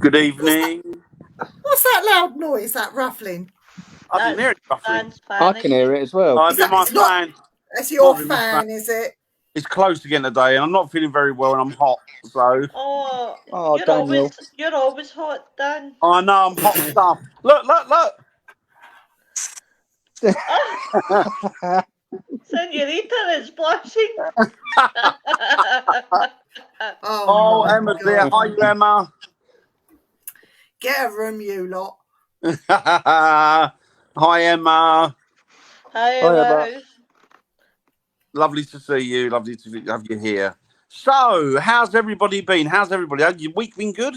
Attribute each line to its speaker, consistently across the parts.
Speaker 1: Good evening.
Speaker 2: What's that loud noise? That ruffling?
Speaker 1: I didn't hear it ruffling.
Speaker 3: I can hear it as well.
Speaker 1: I've been my fan.
Speaker 2: That's your fan, is it?
Speaker 1: It's close again today, and I'm not feeling very well, and I'm hot. So.
Speaker 3: Oh, Daniel.
Speaker 4: You're always hot, Dan.
Speaker 1: I know I'm hot stuff. Look.
Speaker 4: Senorita is blushing.
Speaker 1: Oh, Emma's there. Hi, Emma.
Speaker 2: Get a room, you lot.
Speaker 1: Hi, Emma.
Speaker 4: Hi, Emma.
Speaker 1: Lovely to see you. Lovely to have you here. So, how's everybody been? How's everybody? Has your week been good?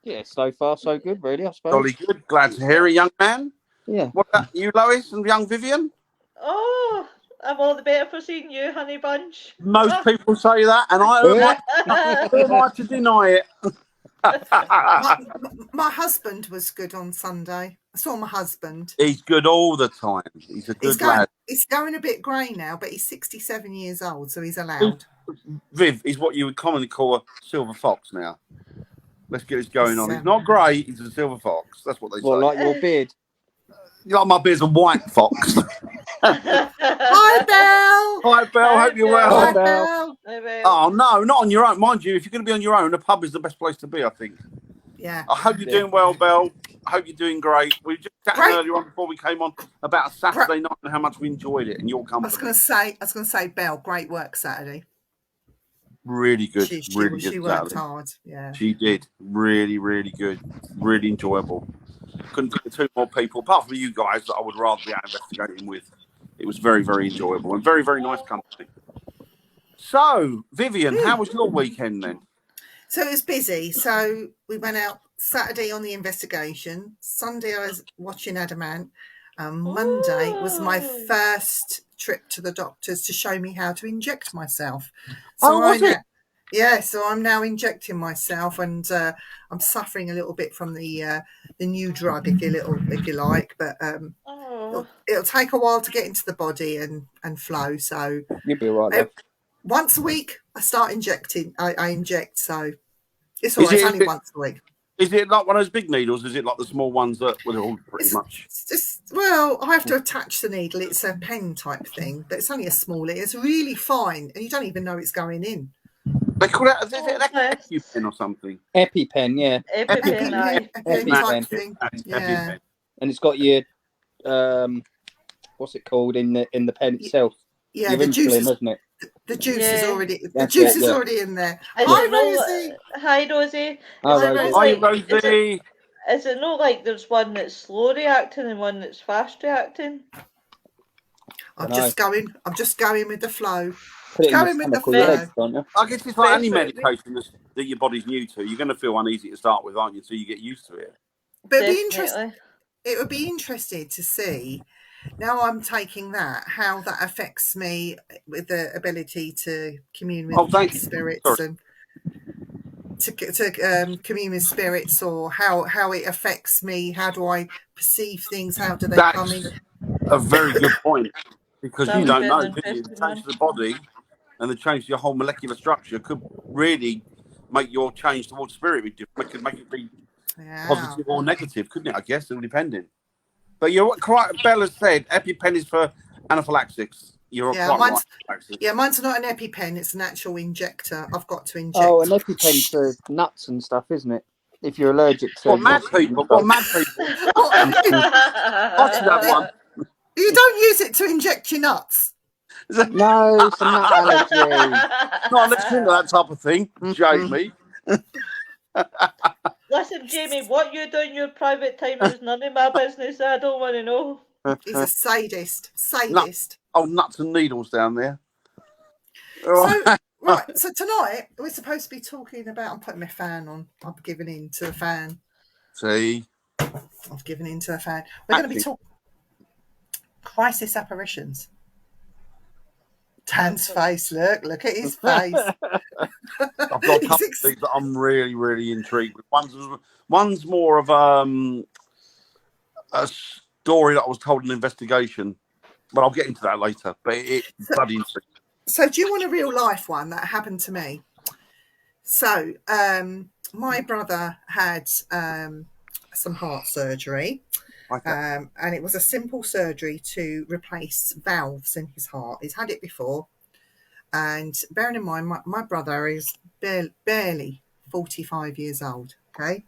Speaker 3: Yeah, so far so good, really, I suppose.
Speaker 1: Jolly good. Glad to hear it, young man.
Speaker 3: Yeah.
Speaker 1: What about you, Lois, and young Vivian?
Speaker 4: Oh, I'm all the better for seeing you, honey bunch.
Speaker 1: Most people say that, and who am I to deny it?
Speaker 2: My husband was good on Sunday. I saw my husband.
Speaker 1: He's good all the time. He's a good lad.
Speaker 2: He's going a bit grey now, but he's 67 years old, so he's allowed.
Speaker 1: Viv is what you would commonly call a silver fox now. Let's get this going on. He's not grey, he's a silver fox. That's what they say.
Speaker 3: Well, like your beard.
Speaker 1: Like my beard's a white fox.
Speaker 2: Hi, Belle.
Speaker 1: Hi, Belle. Hope you're well.
Speaker 2: Hi, Belle.
Speaker 1: Oh, no, not on your own. Mind you, if you're going to be on your own, the pub is the best place to be, I think.
Speaker 2: Yeah.
Speaker 1: I hope you're doing well, Belle. I hope you're doing great. We were just chatting earlier on before we came on about a Saturday night and how much we enjoyed it and your company.
Speaker 2: I was going to say, Belle, great work Saturday.
Speaker 1: Really good. Really good.
Speaker 2: She worked hard. Yeah.
Speaker 1: She did. Really, really good. Really enjoyable. Couldn't think of two more people, apart from you guys, that I would rather be out investigating with. It was very, very enjoyable and very, very nice company. So, Vivian, how was your weekend then?
Speaker 2: So it was busy. So we went out Saturday on the investigation. Sunday I was watching Adamant. Monday was my first trip to the doctors to show me how to inject myself. So
Speaker 1: was it?
Speaker 2: Yeah, so I'm now injecting myself, and I'm suffering a little bit from the new drug, if you like. But it'll take a while to get into the body and flow. So
Speaker 3: you'll be all right.
Speaker 2: Once a week, I start injecting. I inject, so it's all right. It's only once a week.
Speaker 1: Is it like one of those big needles? Is it like the small ones that were all pretty much?
Speaker 2: It's just, well, I have to attach the needle. It's a pen type thing, but it's only a small. It's really fine, and you don't even know it's going in.
Speaker 1: They call it, is it like an EpiPen or something?
Speaker 3: EpiPen, yeah.
Speaker 2: EpiPen thing. Yeah.
Speaker 3: And it's got your, what's it called in the pen itself?
Speaker 2: Yeah,
Speaker 3: your
Speaker 2: the juice,
Speaker 3: isn't it?
Speaker 2: The juice is already. The juice is already in there. Hi, Rosie.
Speaker 4: Hi, Rosie.
Speaker 1: Hi, Rosie.
Speaker 4: Is it not like there's one that's slow reacting and one that's fast reacting?
Speaker 2: I'm just going with the flow.
Speaker 3: Going with the flow.
Speaker 1: I guess it's like any medication that your body's new to. You're going to feel uneasy to start with, aren't you? Until you get used to it.
Speaker 2: But it would be interesting to see. Now I'm taking that, how that affects me with the ability to commune with spirits and to commune with spirits, or how it affects me. How do I perceive things? How do they come in?
Speaker 1: A very good point, because you don't know. The change to the body and the change to your whole molecular structure could really make your change towards spirit. It could make it be positive or negative, couldn't it? I guess, depending. But you're quite. Bella said EpiPen is for anaphylaxis. You're quite right.
Speaker 2: Yeah, mine's not an EpiPen; it's an actual injector. I've got to inject.
Speaker 3: Oh, an EpiPen's for nuts and stuff, isn't it? If you're allergic to.
Speaker 1: Mad people. Mad people. I should have one.
Speaker 2: You don't use it to inject your nuts.
Speaker 3: No, it's a nut allergy.
Speaker 1: Not listening to that type of thing, Jamie.
Speaker 4: Listen, Jamie, what you do in your private time is none of my business. I don't want to know.
Speaker 2: He's a sadist.
Speaker 1: Nuts and needles down there.
Speaker 2: So tonight we're supposed to be talking about. I'm putting my fan on. I'm giving in to the fan.
Speaker 1: See,
Speaker 2: I've given in to the fan. We're going to be talking crisis apparitions. Dan's face. Look at his face.
Speaker 1: I've got a couple of things that I'm really, really intrigued with. One's more of a story that I was told in an investigation, but I'll get into that later. But it's bloody interesting.
Speaker 2: So do you want a real life one that happened to me? So my brother had some heart surgery, and it was a simple surgery to replace valves in his heart. He's had it before, and bearing in mind, my brother is barely 45 years old. Okay,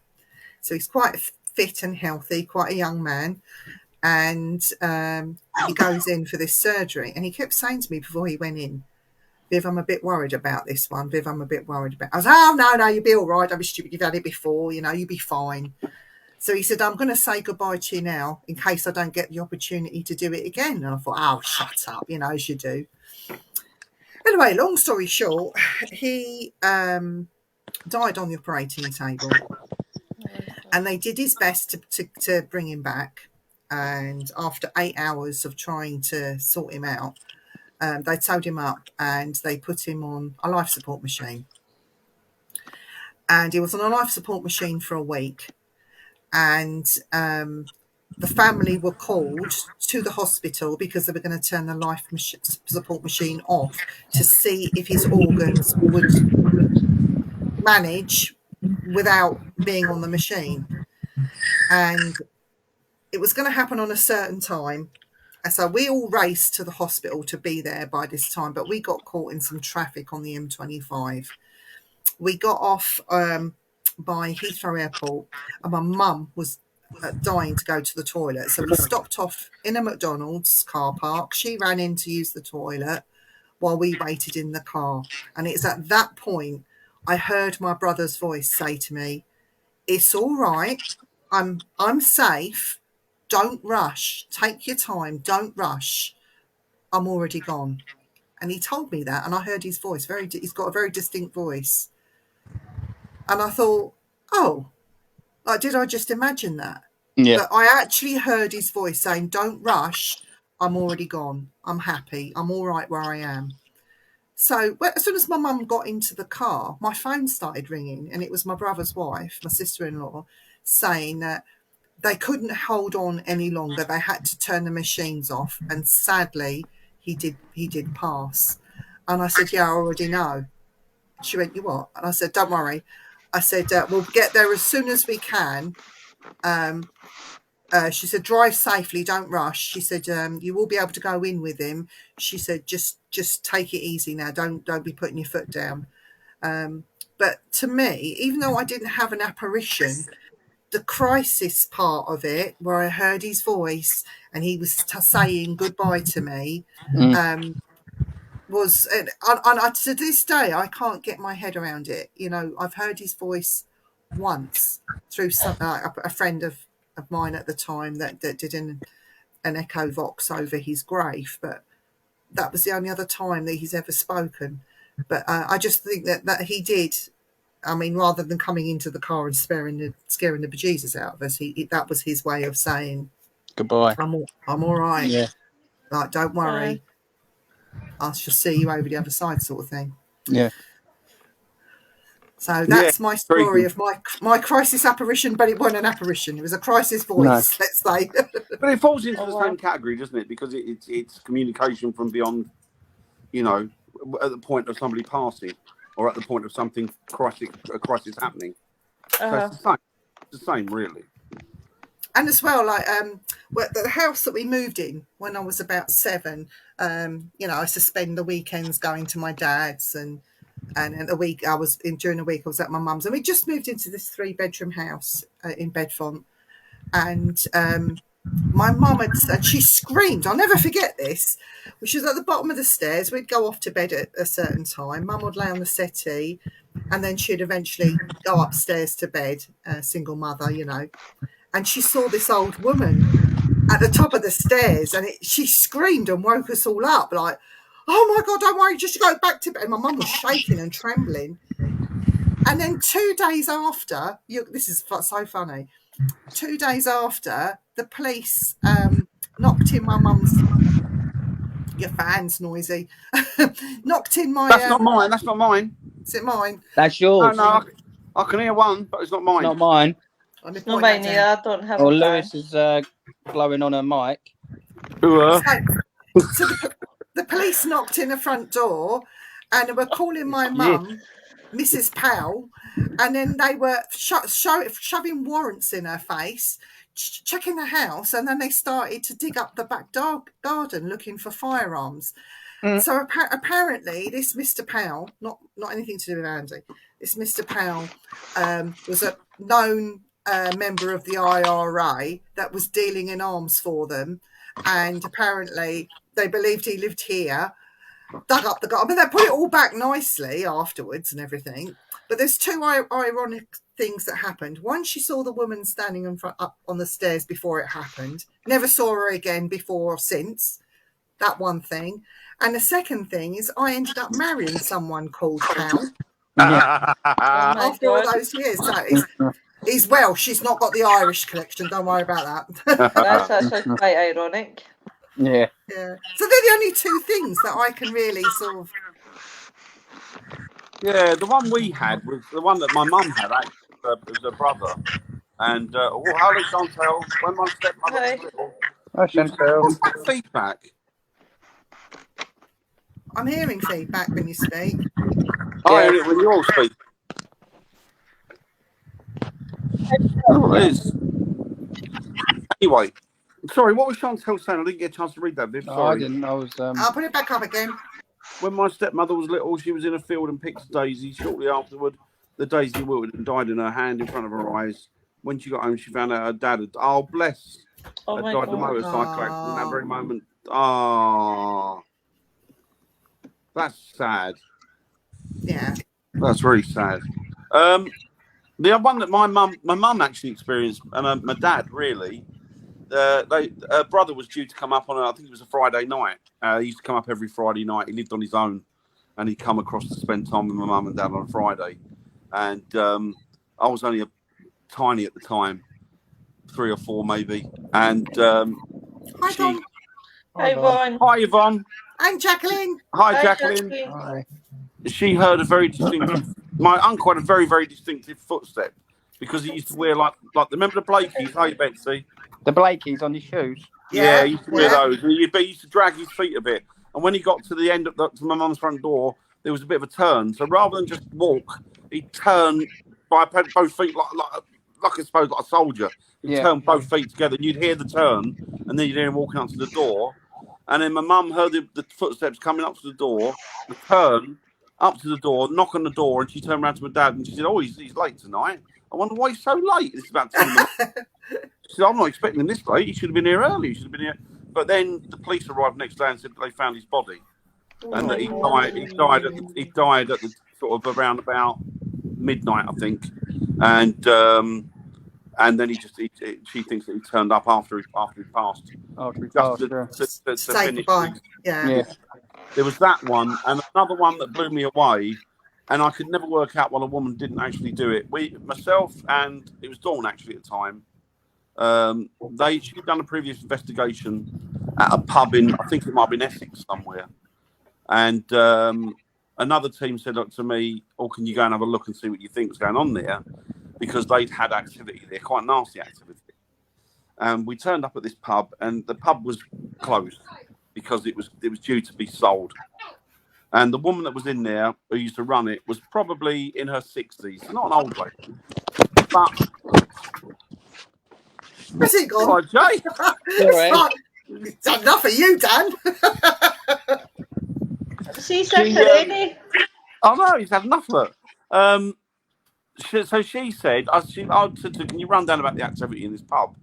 Speaker 2: so he's quite fit and healthy, quite a young man, and he goes in for this surgery, and he kept saying to me before he went in, Viv, I'm a bit worried about this one. Viv, I'm a bit worried about it. I was like, oh, no, you'll be all right. Don't be stupid. You've had it before. You know, you'll be fine. So he said, I'm going to say goodbye to you now in case I don't get the opportunity to do it again. And I thought, oh, shut up, you know, as you do. Anyway, long story short, he died on the operating table. And they did his best to bring him back. And after 8 hours of trying to sort him out, they towed him up and they put him on a life support machine. And he was on a life support machine for a week. And the family were called to the hospital because they were going to turn the life support machine off to see if his organs would manage without being on the machine. And it was going to happen on a certain time. And so we all raced to the hospital to be there by this time, but we got caught in some traffic on the M25. We got off by Heathrow Airport, and my mum was dying to go to the toilet. So we stopped off in a McDonald's car park. She ran in to use the toilet while we waited in the car. And it's at that point I heard my brother's voice say to me, "It's all right. I'm safe. Don't rush. Take your time. Don't rush. I'm already gone." And he told me that, and I heard his voice. He's got a very distinct voice. And I thought, oh, like, did I just imagine that?
Speaker 3: Yeah.
Speaker 2: But I actually heard his voice saying, "Don't rush. I'm already gone. I'm happy. I'm all right where I am." So as soon as my mum got into the car, my phone started ringing, and it was my brother's wife, my sister-in-law, saying that they couldn't hold on any longer. They had to turn the machines off. And sadly, he did pass. And I said, "Yeah, I already know." She went, "You what?" And I said, "Don't worry." I said, "We'll get there as soon as we can." She said, "Drive safely, don't rush." She said, "You will be able to go in with him." She said, just take it easy now. Don't be putting your foot down. But to me, even though I didn't have an apparition, the crisis part of it, where I heard his voice and he was saying goodbye to me, was, and to this day, I can't get my head around it. You know, I've heard his voice once through a friend of mine at the time that did an echo vox over his grave, but that was the only other time that he's ever spoken. But I just think that he did. I mean, rather than coming into the car and scaring the bejesus out of us, that was his way of saying
Speaker 3: goodbye.
Speaker 2: I'm all right.
Speaker 3: Yeah.
Speaker 2: Like, don't worry. I shall see you over the other side, sort of thing.
Speaker 3: Yeah.
Speaker 2: So that's my story of my crisis apparition, but it wasn't an apparition. It was a crisis voice, let's say.
Speaker 1: But it falls into the same category, doesn't it? Because it's communication from beyond, you know, at the point of somebody passing or at the point of something a crisis happening. So it's the same, really.
Speaker 2: And as well, like the house that we moved in when I was about 7, you know, I used to spend the weekends going to my dad's, and the week during the week I was at my mum's, and we just moved into this 3-bedroom house in Bedfont, and my mum had she screamed. I'll never forget this. She was at the bottom of the stairs. We'd go off to bed at a certain time. Mum would lay on the settee, and then she'd eventually go upstairs to bed. Single mother, you know. And she saw this old woman at the top of the stairs, and she screamed and woke us all up, like, "Oh my God, don't worry, just go back to bed." And my mum was shaking and trembling. And then 2 days after, this is so funny, 2 days after, the police knocked in my mum's, your fan's noisy, knocked in my...
Speaker 1: That's not mine, that's not mine.
Speaker 2: Is it mine?
Speaker 3: That's yours.
Speaker 1: No, I can hear one, but it's not mine.
Speaker 3: It's not mine.
Speaker 4: It's not mine, I don't have
Speaker 3: Or
Speaker 4: a
Speaker 3: Lewis is blowing on her mic.
Speaker 2: So the police knocked in the front door and were calling my mum Mrs. Powell, and then they were shoving warrants in her face, checking the house, and then they started to dig up the back garden looking for firearms. So apparently this Mr. Powell, not anything to do with Andy, this Mr. Powell was a known member of the IRA that was dealing in arms for them, and apparently they believed he lived here, dug up the garden. I mean, they put it all back nicely afterwards and everything, but there's two ironic things that happened. One, she saw the woman standing in front up on the stairs before it happened, never saw her again before or since. That one thing. And the second thing is I ended up marrying someone called Powell after all those years. So he's Welsh. She's not got the Irish connection. Don't worry about that.
Speaker 4: That's actually quite ironic.
Speaker 2: Yeah. So they're the only two things that I can really sort of...
Speaker 1: Yeah, the one we had was the one that my mum had, actually. It was her brother. And, hello, Chantal. When my stepmother was little.
Speaker 3: Hi, Chantal.
Speaker 1: What's that feedback?
Speaker 2: I'm hearing feedback when you speak.
Speaker 1: I hear it when you all speak. Oh, it is. Anyway, sorry, what was Chantal saying? I didn't get a chance to read that. Sorry.
Speaker 3: No, I didn't. I was.
Speaker 2: I'll put it back up again.
Speaker 1: When my stepmother was little, she was in a field and picked a daisy. Shortly afterward, the daisy wilted and died in her hand in front of her eyes. When she got home, she found out her dad had, bless,
Speaker 4: Oh
Speaker 1: had
Speaker 4: my
Speaker 1: died in a
Speaker 4: God.
Speaker 1: motorcycle accident in that very moment. That's sad.
Speaker 2: Yeah.
Speaker 1: That's really sad. The other one that my mum actually experienced, and my dad really, her brother was due to come up on, I think it was a Friday night. He used to come up every Friday night. He lived on his own, and he'd come across to spend time with my mum and dad on a Friday. And I was only tiny at the time, 3 or 4 maybe. And
Speaker 2: Hi, Tom.
Speaker 4: Hi, Yvonne.
Speaker 1: Hi, Yvonne.
Speaker 2: And Jacqueline.
Speaker 1: Hi, Jacqueline.
Speaker 3: Hi.
Speaker 1: She heard a very distinctive. My uncle had a very, very distinctive footstep because he used to wear like remember the Blakeys? Hey, Betsy.
Speaker 3: The Blakeys on his shoes.
Speaker 1: Yeah, he used to wear those, and he used to drag his feet a bit. And when he got to the end of to my mum's front door, there was a bit of a turn. So rather than just walk, he'd turn by both feet like I suppose like a soldier. He'd turn both feet together, and you'd hear the turn, and then you'd hear him walking up to the door. And then my mum heard the footsteps coming up to the door, the turn up to the door, knock on the door, and she turned around to my dad and she said, "Oh, he's late tonight. I wonder why he's so late. It's about 2 minutes." She said, "I'm not expecting him this late. He should have been here early. He should have been here." But then the police arrived next day and said they found his body, and that he died at the sort of around about midnight, I think, and then she thinks that he turned up after he passed. To
Speaker 2: Say
Speaker 1: finish.
Speaker 2: goodbye. Yeah.
Speaker 1: There was that one, and another one that blew me away, and I could never work out why a woman didn't actually do it. Myself and it was Dawn actually at the time. She'd done a previous investigation at a pub in, I think it might have been Essex somewhere, and another team said to me, "Oh, can you go and have a look and see what you think's going on there?" Because they'd had activity there, quite nasty activity. And we turned up at this pub, and the pub was closed because it was due to be sold. And the woman that was in there who used to run it was probably in her 60s, not an old lady, but.
Speaker 2: Where's he gone?
Speaker 1: Jay.
Speaker 2: It's done enough for you, Dan.
Speaker 4: She's ready.
Speaker 1: Oh no, he's had enough of it. So she said, I said, "Can you run down about the activity in this pub?"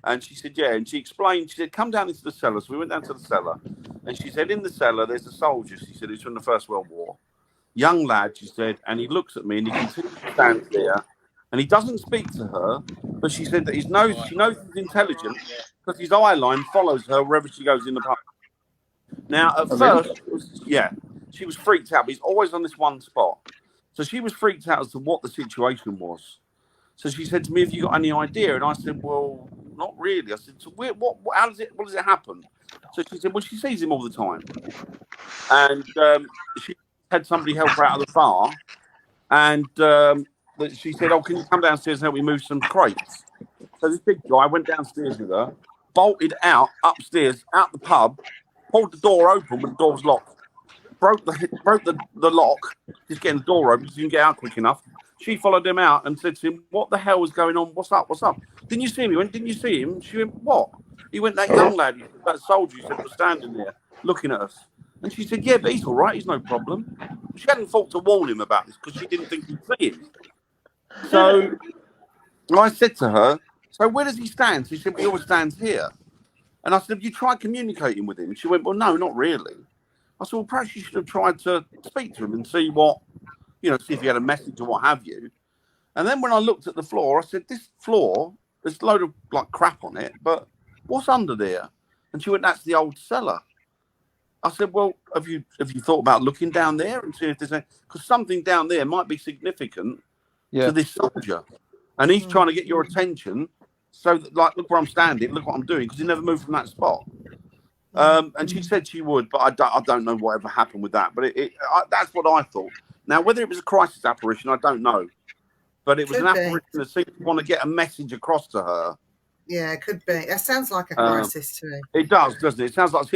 Speaker 1: And she said, "Yeah." And she explained, she said, "Come down into the cellar." So we went down to the cellar. And she said, in the cellar, there's a soldier. She said, "He's from the First World War. Young lad," she said, "and he looks at me and he continues to stand there. And he doesn't speak to her, but she said that she knows he's intelligent because his eye line follows her wherever she goes in the pub." Now, at first, she was freaked out. But he's always on this one spot. So she was freaked out as to what the situation was. So she said to me, "Have you got any idea?" And I said, "Well, not really." I said, "So what does it happen?" So she said, "Well, she sees him all the time." And she had somebody help her out of the bar. And she said, "Oh, can you come downstairs and help me move some crates?" So this big guy went downstairs with her, bolted upstairs, out the pub, pulled the door open, but the door was locked. broke the lock, just getting the door open so you can get out quick enough. She followed him out and said to him, "What the hell was going on? What's up? What's up? Didn't you see him?" He went, "Didn't you see him?" She went, "What?" He went, "That young lad, that soldier," he said, "was standing there looking at us." And she said, "Yeah, but he's all right. He's no problem." She hadn't thought to warn him about this because she didn't think he'd see him. So I said to her, "So where does he stand?" She said, "Well, he always stands here." And I said, "Have you tried communicating with him?" She went, "Well, no, not really." I said, "Well, perhaps you should have tried to speak to him and see what, see if he had a message or what have you." And then when I looked at the floor, I said, "This floor, there's a load of like crap on it, but what's under there?" And she went, "That's the old cellar." I said, "Well, have you thought about looking down there and seeing if there's because something down there might be significant to this soldier, and he's trying to get your attention. So that, like, look where I'm standing, look what I'm doing, because he never moved from that spot." And she said she would, but I don't know whatever happened with that. But that's what I thought. Now, whether it was a crisis apparition, I don't know. But it was an apparition that seemed to want to get a message across to her.
Speaker 2: Yeah, it could be. It sounds like a crisis to me.
Speaker 1: It does, doesn't it? It sounds like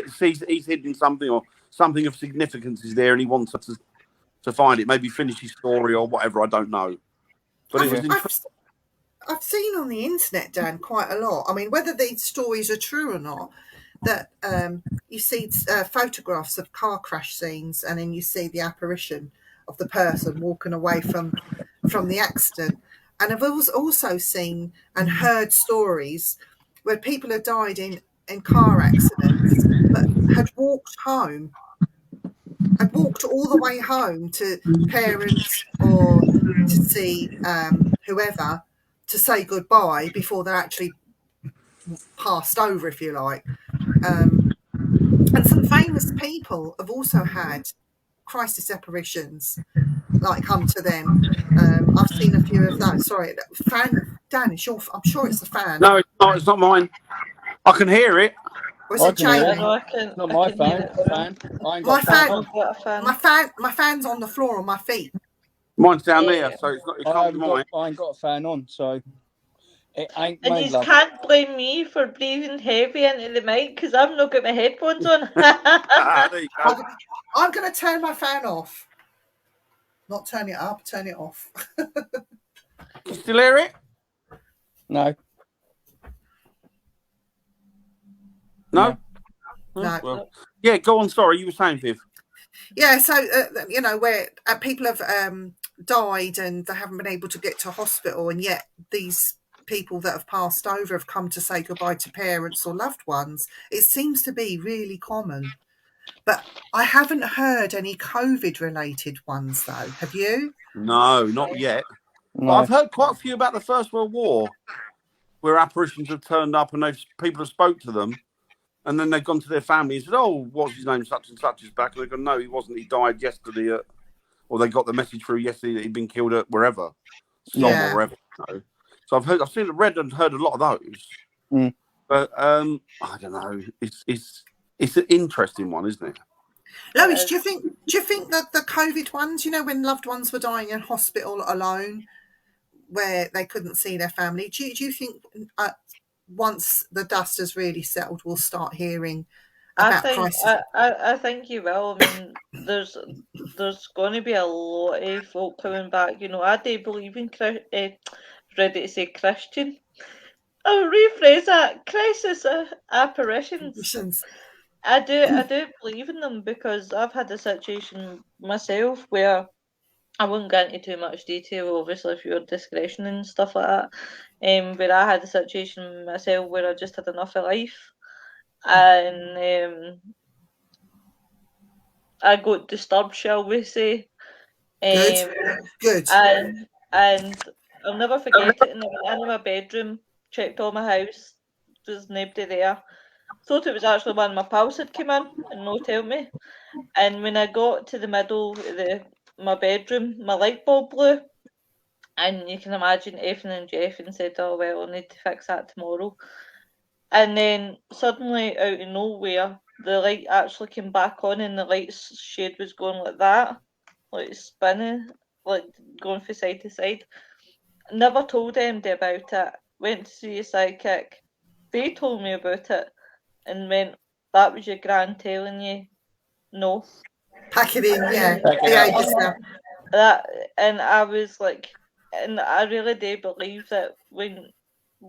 Speaker 1: he's hidden something, or something of significance is there, and he wants us to find it. Maybe finish his story or whatever. I don't know. But it was interesting.
Speaker 2: I've seen on the internet, Dan, quite a lot. I mean, whether these stories are true or not, that you see photographs of car crash scenes, and then you see the apparition of the person walking away from the accident. And I've also seen and heard stories where people have died in car accidents, but had walked home, had walked all the way home to parents or to see whoever, to say goodbye before they're actually passed over, if you like. And some famous people have also had crisis apparitions like come to them. I've seen a few of those. Sorry, fan, Dan, I'm sure it's a fan.
Speaker 1: No, it's not. It's not mine. I can hear it.
Speaker 2: Was it Jamie?
Speaker 3: Not my phone.
Speaker 2: My fan's on the floor on my feet.
Speaker 1: Mine's down there, so it can't be mine.
Speaker 3: I ain't got a fan on, so it ain't.
Speaker 4: And you can't blame me for breathing heavy into the mic because I've not got my headphones on.
Speaker 1: There you go.
Speaker 2: I'm going to turn my fan off. Not turn it up, turn it off.
Speaker 1: You still hear it?
Speaker 3: No.
Speaker 1: No?
Speaker 2: No.
Speaker 1: Well, yeah, go on. Sorry, you were saying, Viv.
Speaker 2: Yeah, so, where people have died and they haven't been able to get to hospital, and yet these people that have passed over have come to say goodbye to parents or loved ones. It seems to be really common. But I haven't heard any COVID-related ones, though. Have you?
Speaker 1: No, not yet.
Speaker 3: No.
Speaker 1: I've heard quite a few about the First World War, where apparitions have turned up and people have spoke to them, and then they've gone to their family and said, "Oh, what's his name? Such and such is back." And they've gone, "No, he wasn't. He died yesterday." Or they got the message through yesterday that he'd been killed at wherever, or wherever. So I've read and heard a lot of those. But I don't know. It's an interesting one, isn't it?
Speaker 2: Lois, do you think that the COVID ones, when loved ones were dying in hospital alone, where they couldn't see their family, do you think once the dust has really settled, we'll start hearing about crisis?
Speaker 4: I think you will. I mean, there's going to be a lot of folk coming back. I do believe in ready to say Christian. I'll rephrase that. Crisis apparitions. I do believe in them because I've had a situation myself where I won't get into too much detail, obviously, for your discretion and stuff like that. But I had a situation myself where I just had enough of life, and I got disturbed, shall we say?
Speaker 2: Good.
Speaker 4: And I'll never forget it. And I went into my bedroom, checked all my house, there's nobody there. Thought it was actually one of my pals had come in and no tell me. And when I got to the middle of my bedroom, my light bulb blew. And you can imagine Effin and Jeff and said, "Oh, well, I'll need to fix that tomorrow." And then suddenly, out of nowhere, the light actually came back on and the light shade was going like that, like spinning, like going from side to side. Never told anybody about it. Went to see a psychic. They told me about it and went, "That was your gran telling you no."
Speaker 2: Pack it in, yeah.
Speaker 3: Pack it
Speaker 2: Behave
Speaker 3: up.
Speaker 2: yourself.
Speaker 4: That, and I was like, and I really do believe that when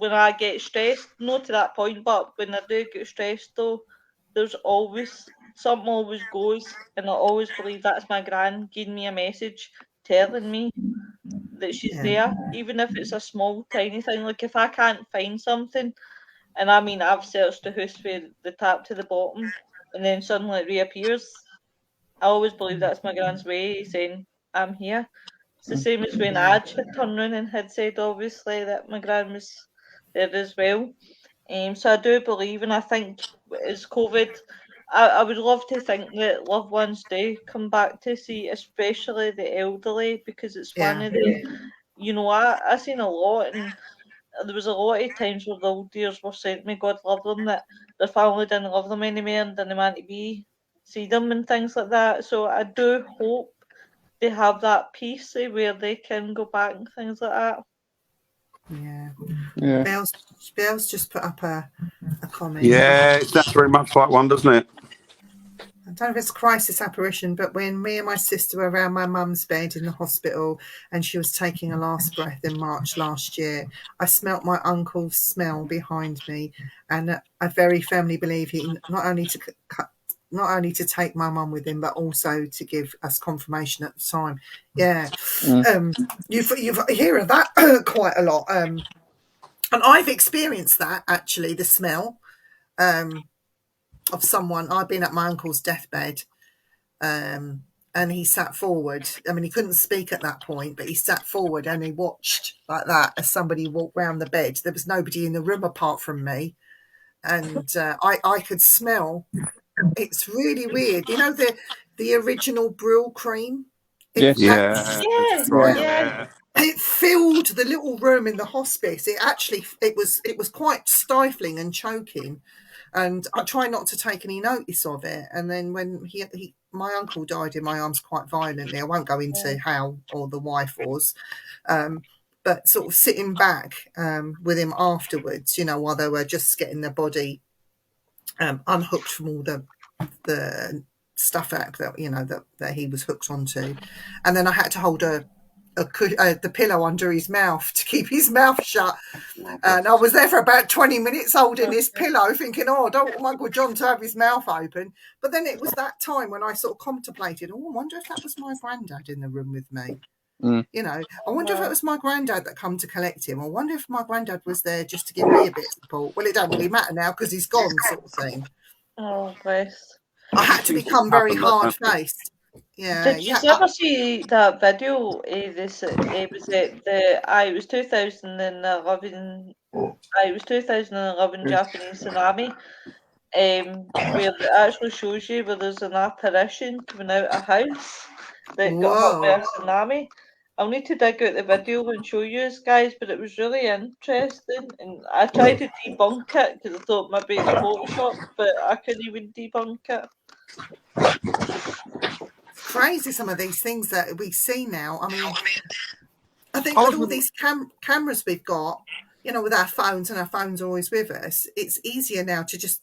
Speaker 4: I get stressed, not to that point, but when I do get stressed though, there's always something always goes, and I always believe that's my gran giving me a message telling me that she's there, even if it's a small tiny thing. Like if I can't find something, and I mean I've searched the house from the top to the bottom, and then suddenly it reappears, I always believe that's my gran's way of saying I'm here. It's the same as when Aj had turned round and had said, obviously, that my gran was there as well. So I do believe, and I think as COVID, I would love to think that loved ones do come back to see, especially the elderly, because it's one of the, you know, I seen a lot, and there was a lot of times where the old dears were saying to me, God love them, that their family didn't love them anymore and didn't want to see them and things like that. So I do hope they have that peace where they can go back and things like that.
Speaker 2: Yeah. Bell's just put up a comment.
Speaker 1: Yeah, that's very much like one, doesn't it?
Speaker 2: I don't know if it's crisis apparition, but when me and my sister were around my mum's bed in the hospital and she was taking her last breath in March last year, I smelt my uncle's smell behind me, and I very firmly believe he not only to take my mum with him, but also to give us confirmation at the time. Yeah, you hear of that quite a lot, and I've experienced that actually. The smell of someone. I've been at my uncle's deathbed, and he sat forward. I mean, he couldn't speak at that point, but he sat forward and he watched like that as somebody walked round the bed. There was nobody in the room apart from me, and I could smell. It's really weird. You know the original Brill cream?
Speaker 3: Yes.
Speaker 1: Yeah.
Speaker 2: It filled the little room in the hospice. It was quite stifling and choking, and I try not to take any notice of it. And then when my uncle died in my arms quite violently, I won't go into how or the wife was, but sort of sitting back with him afterwards, you know, while they were just getting their body unhooked from all the stuff out that, you know, that he was hooked onto, and then I had to hold the pillow under his mouth to keep his mouth shut, and I was there for about 20 minutes holding his pillow thinking, oh, I don't want Uncle John to have his mouth open. But then it was that time when I sort of contemplated, oh, I wonder if that was my granddad in the room with me. You know, I wonder if it was my granddad that come to collect him. I wonder if my granddad was there just to give me a bit of support. Well, it don't really matter now because he's gone, sort of thing.
Speaker 4: Oh, bless.
Speaker 2: I had to become very hard-faced. Yeah.
Speaker 4: Did you ever see that video? It was 2011. It was 2011 Japanese tsunami. Where it actually shows you where there's an apparition coming out of a house that got hit by a tsunami. I'll need to dig out the video and show you guys, but it was really interesting, and I tried to debunk it because I thought maybe it's Photoshop, but I couldn't even debunk it.
Speaker 2: Crazy, some of these things that we see now. I mean, I think with all these cameras we've got, you know, with our phones, and our phones are always with us, it's easier now to just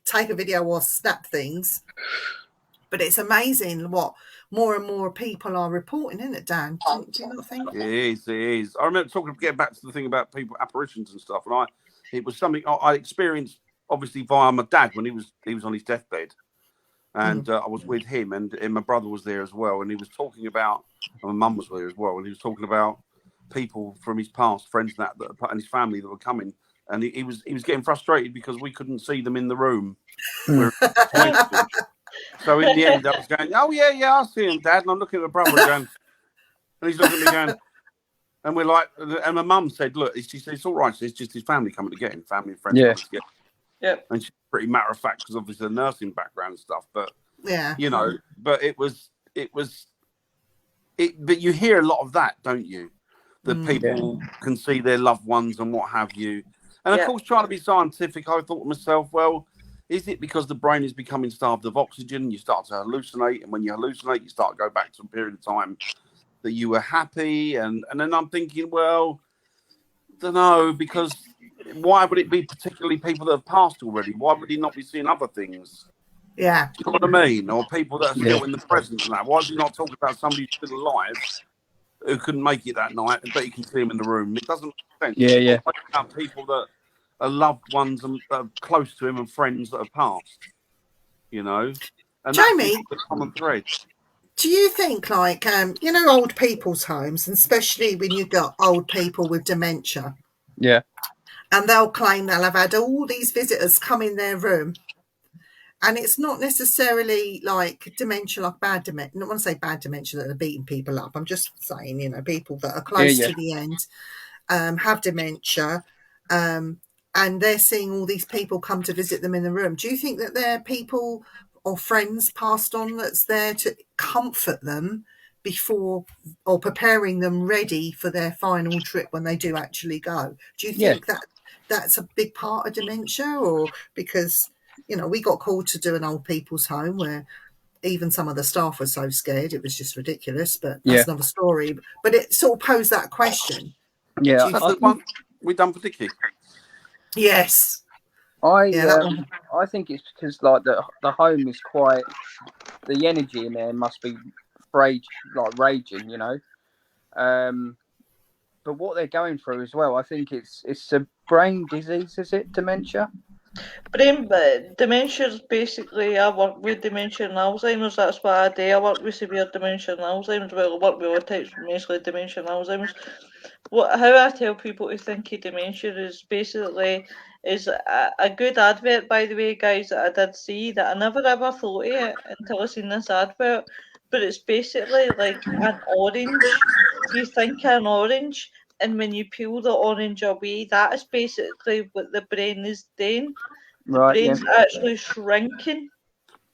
Speaker 2: take a video or snap things. But it's amazing what more and more people are reporting, isn't it, Dan? Do you not think?
Speaker 1: It is. I remember getting back to the thing about people, apparitions and stuff, and it was something I experienced obviously via my dad when he was on his deathbed. And I was with him, and my brother was there as well. And he was talking about, and my mum was there as well. And he was talking about people from his past, friends and his family that were coming. And he was getting frustrated because we couldn't see them in the room. So in the end, I was going, "Oh yeah, I see him, Dad." And I'm looking at my brother going, and he's looking at me going, and we're like, and my mum said, "Look, she said it's all right. It's just his family coming to get him, family and friends coming to get him."
Speaker 4: Yep.
Speaker 1: And she's pretty matter of fact because obviously the nursing background and stuff, but you know, but but you hear a lot of that, don't you? That people can see their loved ones and what have you. And of course, trying to be scientific, I thought to myself, well, is it because the brain is becoming starved of oxygen? You start to hallucinate, and when you hallucinate, you start to go back to a period of time that you were happy, and then I'm thinking, well, I don't know, because why would it be particularly people that have passed already? Why would he not be seeing other things?
Speaker 2: Yeah.
Speaker 1: Do you know what I mean? Or people that are still in the present and that. Why is he not talking about somebody who's still alive who couldn't make it that night, but you can see him in the room? It doesn't make sense.
Speaker 3: Yeah.
Speaker 1: About people that are loved ones and are close to him and friends that have passed, you know? And
Speaker 2: Jamie,
Speaker 1: that's the common thread.
Speaker 2: Do you think, like, old people's homes, and especially when you've got old people with dementia?
Speaker 3: Yeah.
Speaker 2: And they'll claim they'll have had all these visitors come in their room. And it's not necessarily like dementia, like bad dementia. I don't want to say bad dementia that are beating people up. I'm just saying, people that are close to the end have dementia. And they're seeing all these people come to visit them in the room. Do you think that they're people or friends passed on that's there to comfort them before, or preparing them ready for their final trip when they do actually go? Do you think that that's a big part of dementia? Or because, we got called to do an old people's home where even some of the staff were so scared, it was just ridiculous, but that's another story. But it sort of posed that question.
Speaker 3: Yeah.
Speaker 1: That's the one we done for Dickie.
Speaker 2: Yes.
Speaker 3: I think it's because like the home is quite, the energy in there must be raging, but what they're going through as well, I think it's a brain disease, is it? Dementia?
Speaker 4: Dementia is basically, I work with dementia and Alzheimer's. That's what I do. I work with severe dementia and Alzheimer's. Well, I work with all types, mostly dementia and Alzheimer's. How I tell people to think of dementia is basically a good advert, by the way, guys, that I did see that I never ever thought of it until I seen this advert. But it's basically like an orange. You think an orange, and when you peel the orange away, that is basically what the brain is doing. The brain's actually shrinking.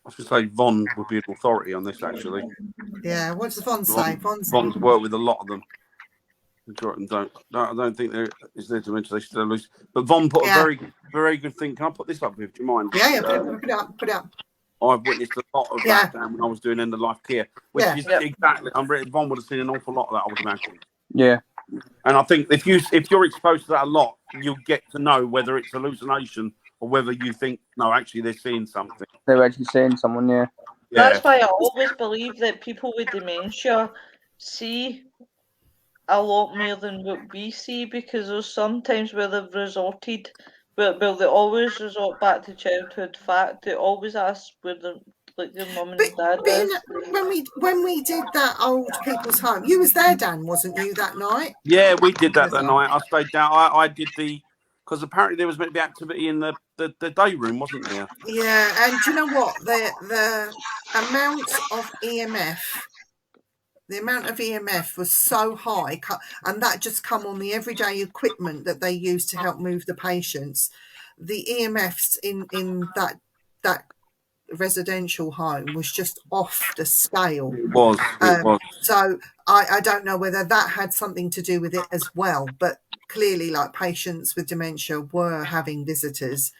Speaker 1: I should say Von would be an authority on this, actually.
Speaker 2: Yeah, what does Von say?
Speaker 1: Von's worked with a lot of them. I don't think there is there dementia. They still lose. But Von put a very, very good thing. Can I put this up with? Do you mind?
Speaker 2: Yeah, put it up.
Speaker 1: I've witnessed a lot of that when I was doing end of life care, which is exactly. Von would have seen an awful lot of that, I would imagine.
Speaker 3: Yeah.
Speaker 1: And I think if you're exposed to that a lot, you'll get to know whether it's hallucination or whether you think no, actually they're seeing something.
Speaker 3: They're actually seeing someone. Yeah.
Speaker 4: That's why I always believe that people with dementia see a lot more than what we see, because there's sometimes where they've resorted, well, they always resort back to childhood fact. They always ask where their mum and dad is.
Speaker 2: When we did that old people's home, you was there, Dan, wasn't you, that night?
Speaker 1: Yeah, we did that night. I stayed down. I did because apparently there was meant to be activity in the day room, wasn't there?
Speaker 2: Yeah, and do you know what? The amount of EMF. The amount of EMF was so high, and that just come on the everyday equipment that they use to help move the patients. The EMFs in that residential home was just off the scale.
Speaker 1: It was.
Speaker 2: So I don't know whether that had something to do with it as well, but clearly, like, patients with dementia were having visitors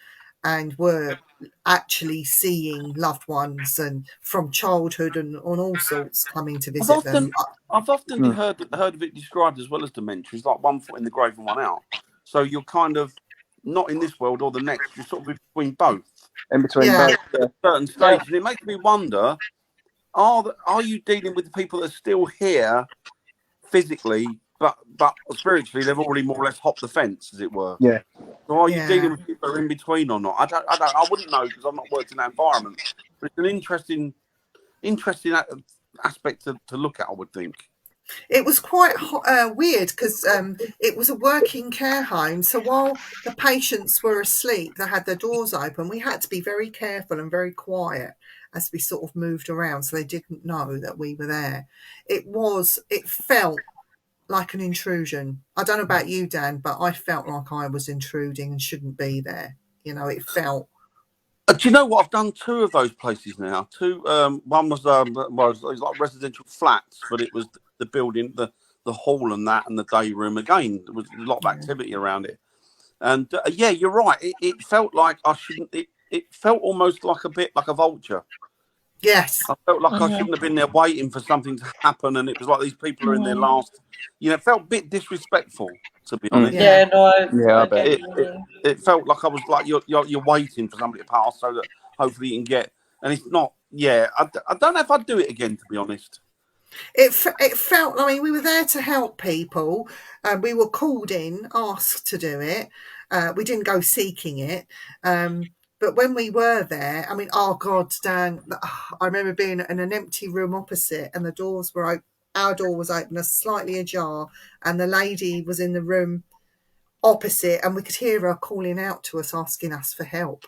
Speaker 2: and were actually seeing loved ones and from childhood and on all sorts coming to visit them.
Speaker 1: I've often heard of it described as well as dementia. It's like one foot in the grave and one out. So you're kind of not in this world or the next. You're sort of between both.
Speaker 3: In between both.
Speaker 1: At a certain stage, and it makes me wonder: are you dealing with the people that are still here physically, but spiritually they've already more or less hopped the fence, as it were?
Speaker 3: Yeah.
Speaker 1: So are you dealing with people that are in between or not? I wouldn't know because I've not worked in that environment. But it's an interesting aspect to look at, I would think.
Speaker 2: It was quite weird because it was a working care home. So while the patients were asleep, they had their doors open. We had to be very careful and very quiet as we sort of moved around, so they didn't know that we were there. It felt like an intrusion. I don't know about you, Dan, but I felt like I was intruding and shouldn't be there. It felt.
Speaker 1: Do you know what? I've done 2 of those places now. 2. One was like residential flats, but it was the building, the hall, and the day room. Again, there was a lot of activity around it. And you're right. It felt like I shouldn't. It felt almost like a bit like a vulture.
Speaker 2: Yes.
Speaker 1: I felt like I shouldn't have been there waiting for something to happen, and it was like these people are in their last. It felt a bit disrespectful, to be honest.
Speaker 4: Yeah, no,
Speaker 3: I bet.
Speaker 1: It felt like I was like you're waiting for somebody to pass so that hopefully you can get and it's not. Yeah, I don't know if I'd do it again, to be honest.
Speaker 2: It felt, I mean, we were there to help people. We were called in, asked to do it. We didn't go seeking it. But when we were there, I mean, oh God, Dan, I remember being in an empty room opposite, and the doors were open. Our door was open, slightly ajar, and the lady was in the room opposite, and we could hear her calling out to us, asking us for help.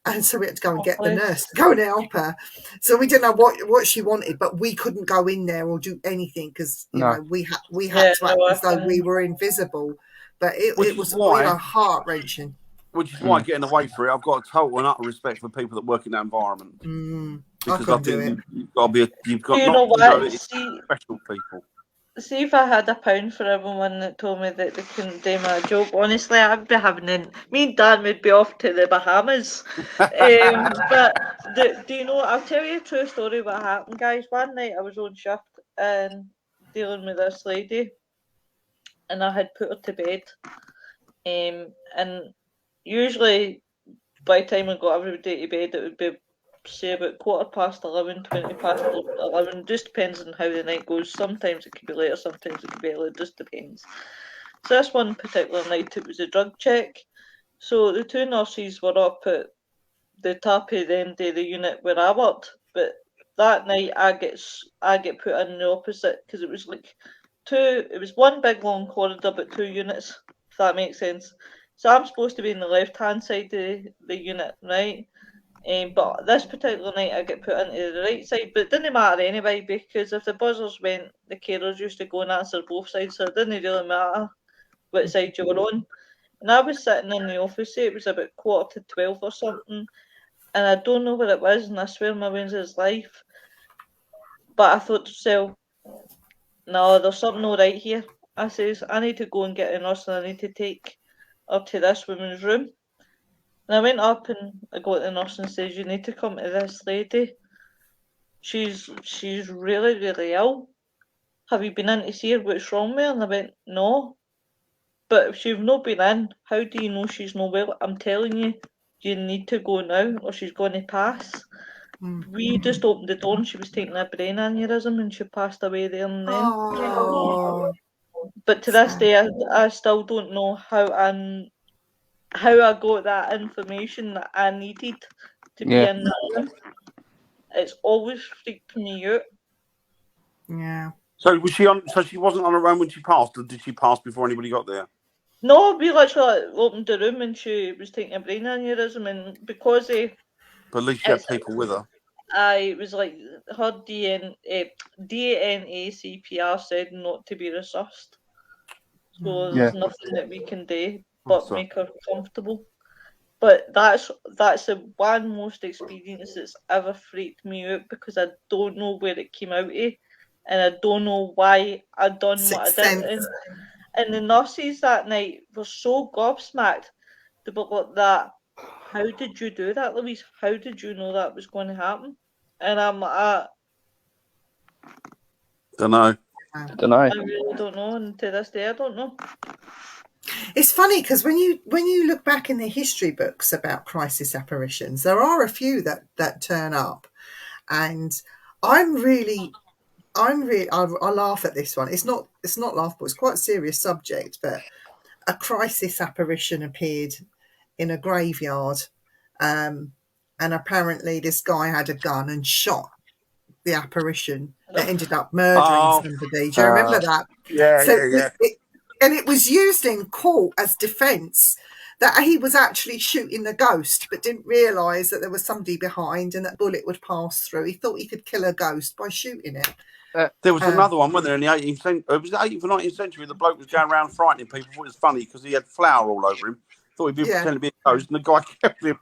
Speaker 2: And so we had to go and get the nurse to go and help her. So we didn't know what she wanted, but we couldn't go in there or do anything because you know we had to act as though we were invisible. But it was heart wrenching.
Speaker 1: Which is why getting away from it, I've got a total and utter respect for people that work in that environment. Because I think you've got to be special people.
Speaker 4: See, if I had £1 for everyone that told me that they couldn't do my job, honestly, I'd be me and Dan would be off to the Bahamas. But do you know, I'll tell you a true story what happened, guys. One night I was on shift and dealing with this lady, and I had put her to bed. And usually by the time I got everybody to bed, it would be say about 11:15, 11, just depends on how the night goes. Sometimes it could be later, sometimes it could be earlier, just depends. So this one particular night it was a drug check. So the two nurses were up at the top of the end of the unit where I worked, but that night I get put in the opposite because it was like it was one big long corridor but 2 units, if that makes sense. So I'm supposed to be in the left hand side of the unit, right? But this particular night I get put into the right side, but it didn't matter anyway because if the buzzers went, the carers used to go and answer both sides, so it didn't really matter what side you were on. And I was sitting in the office, it was about 11:45 or something, and I don't know what it was, and I swear my Wednesday's life, but I thought to myself, no, there's something all right here. I says, I need to go and get a nurse and I need to take her to this woman's room. And I went up and I got the nurse and says, you need to come to this lady. She's really, really ill. Have you been in to see her? What's wrong with her? And I went, no. But if you've not been in, how do you know she's not well? I'm telling you, you need to go now or she's going to pass. We just opened the door and she was taking a brain aneurysm and she passed away there and then.
Speaker 2: Oh.
Speaker 4: But to this day, I still don't know how I got that information that I needed to be in that room. It's always freaked me out.
Speaker 2: Yeah.
Speaker 1: So was she on? So she wasn't on her own when she passed, or did she pass before anybody got there?
Speaker 4: No, we literally opened the room and she was taking a brain aneurysm, and because
Speaker 1: but at least she had people with her.
Speaker 4: It was like her DNA CPR said not to be resuscitated. So there's nothing that we can do but make her comfortable. But that's the one most experience that's ever freaked me out because I don't know where it came out of and I don't know why I done what I did. And the nurses that night were so gobsmacked. They were like that. How did you do that, Louise? How did you know that was going to happen? And I'm like,
Speaker 1: don't know.
Speaker 4: I really don't know, and to this day I don't know.
Speaker 2: It's funny because when you look back in the history books about crisis apparitions, there are a few that turn up, and I laugh at this one. It's not laughable. It's quite a serious subject, but a crisis apparition appeared in a graveyard, and apparently this guy had a gun and shot the apparition that ended up murdering somebody. Do you remember that?
Speaker 1: Yeah, yeah.
Speaker 2: And it was used in court as defence that he was actually shooting the ghost, but didn't realise that there was somebody behind and that bullet would pass through. He thought he could kill a ghost by shooting it.
Speaker 1: There was another one, wasn't there, in the 18th century? It was the 18th or 19th century. The bloke was going around frightening people. Thought it was funny because he had flour all over him. Thought he'd be pretending to be a ghost, and the guy kept him.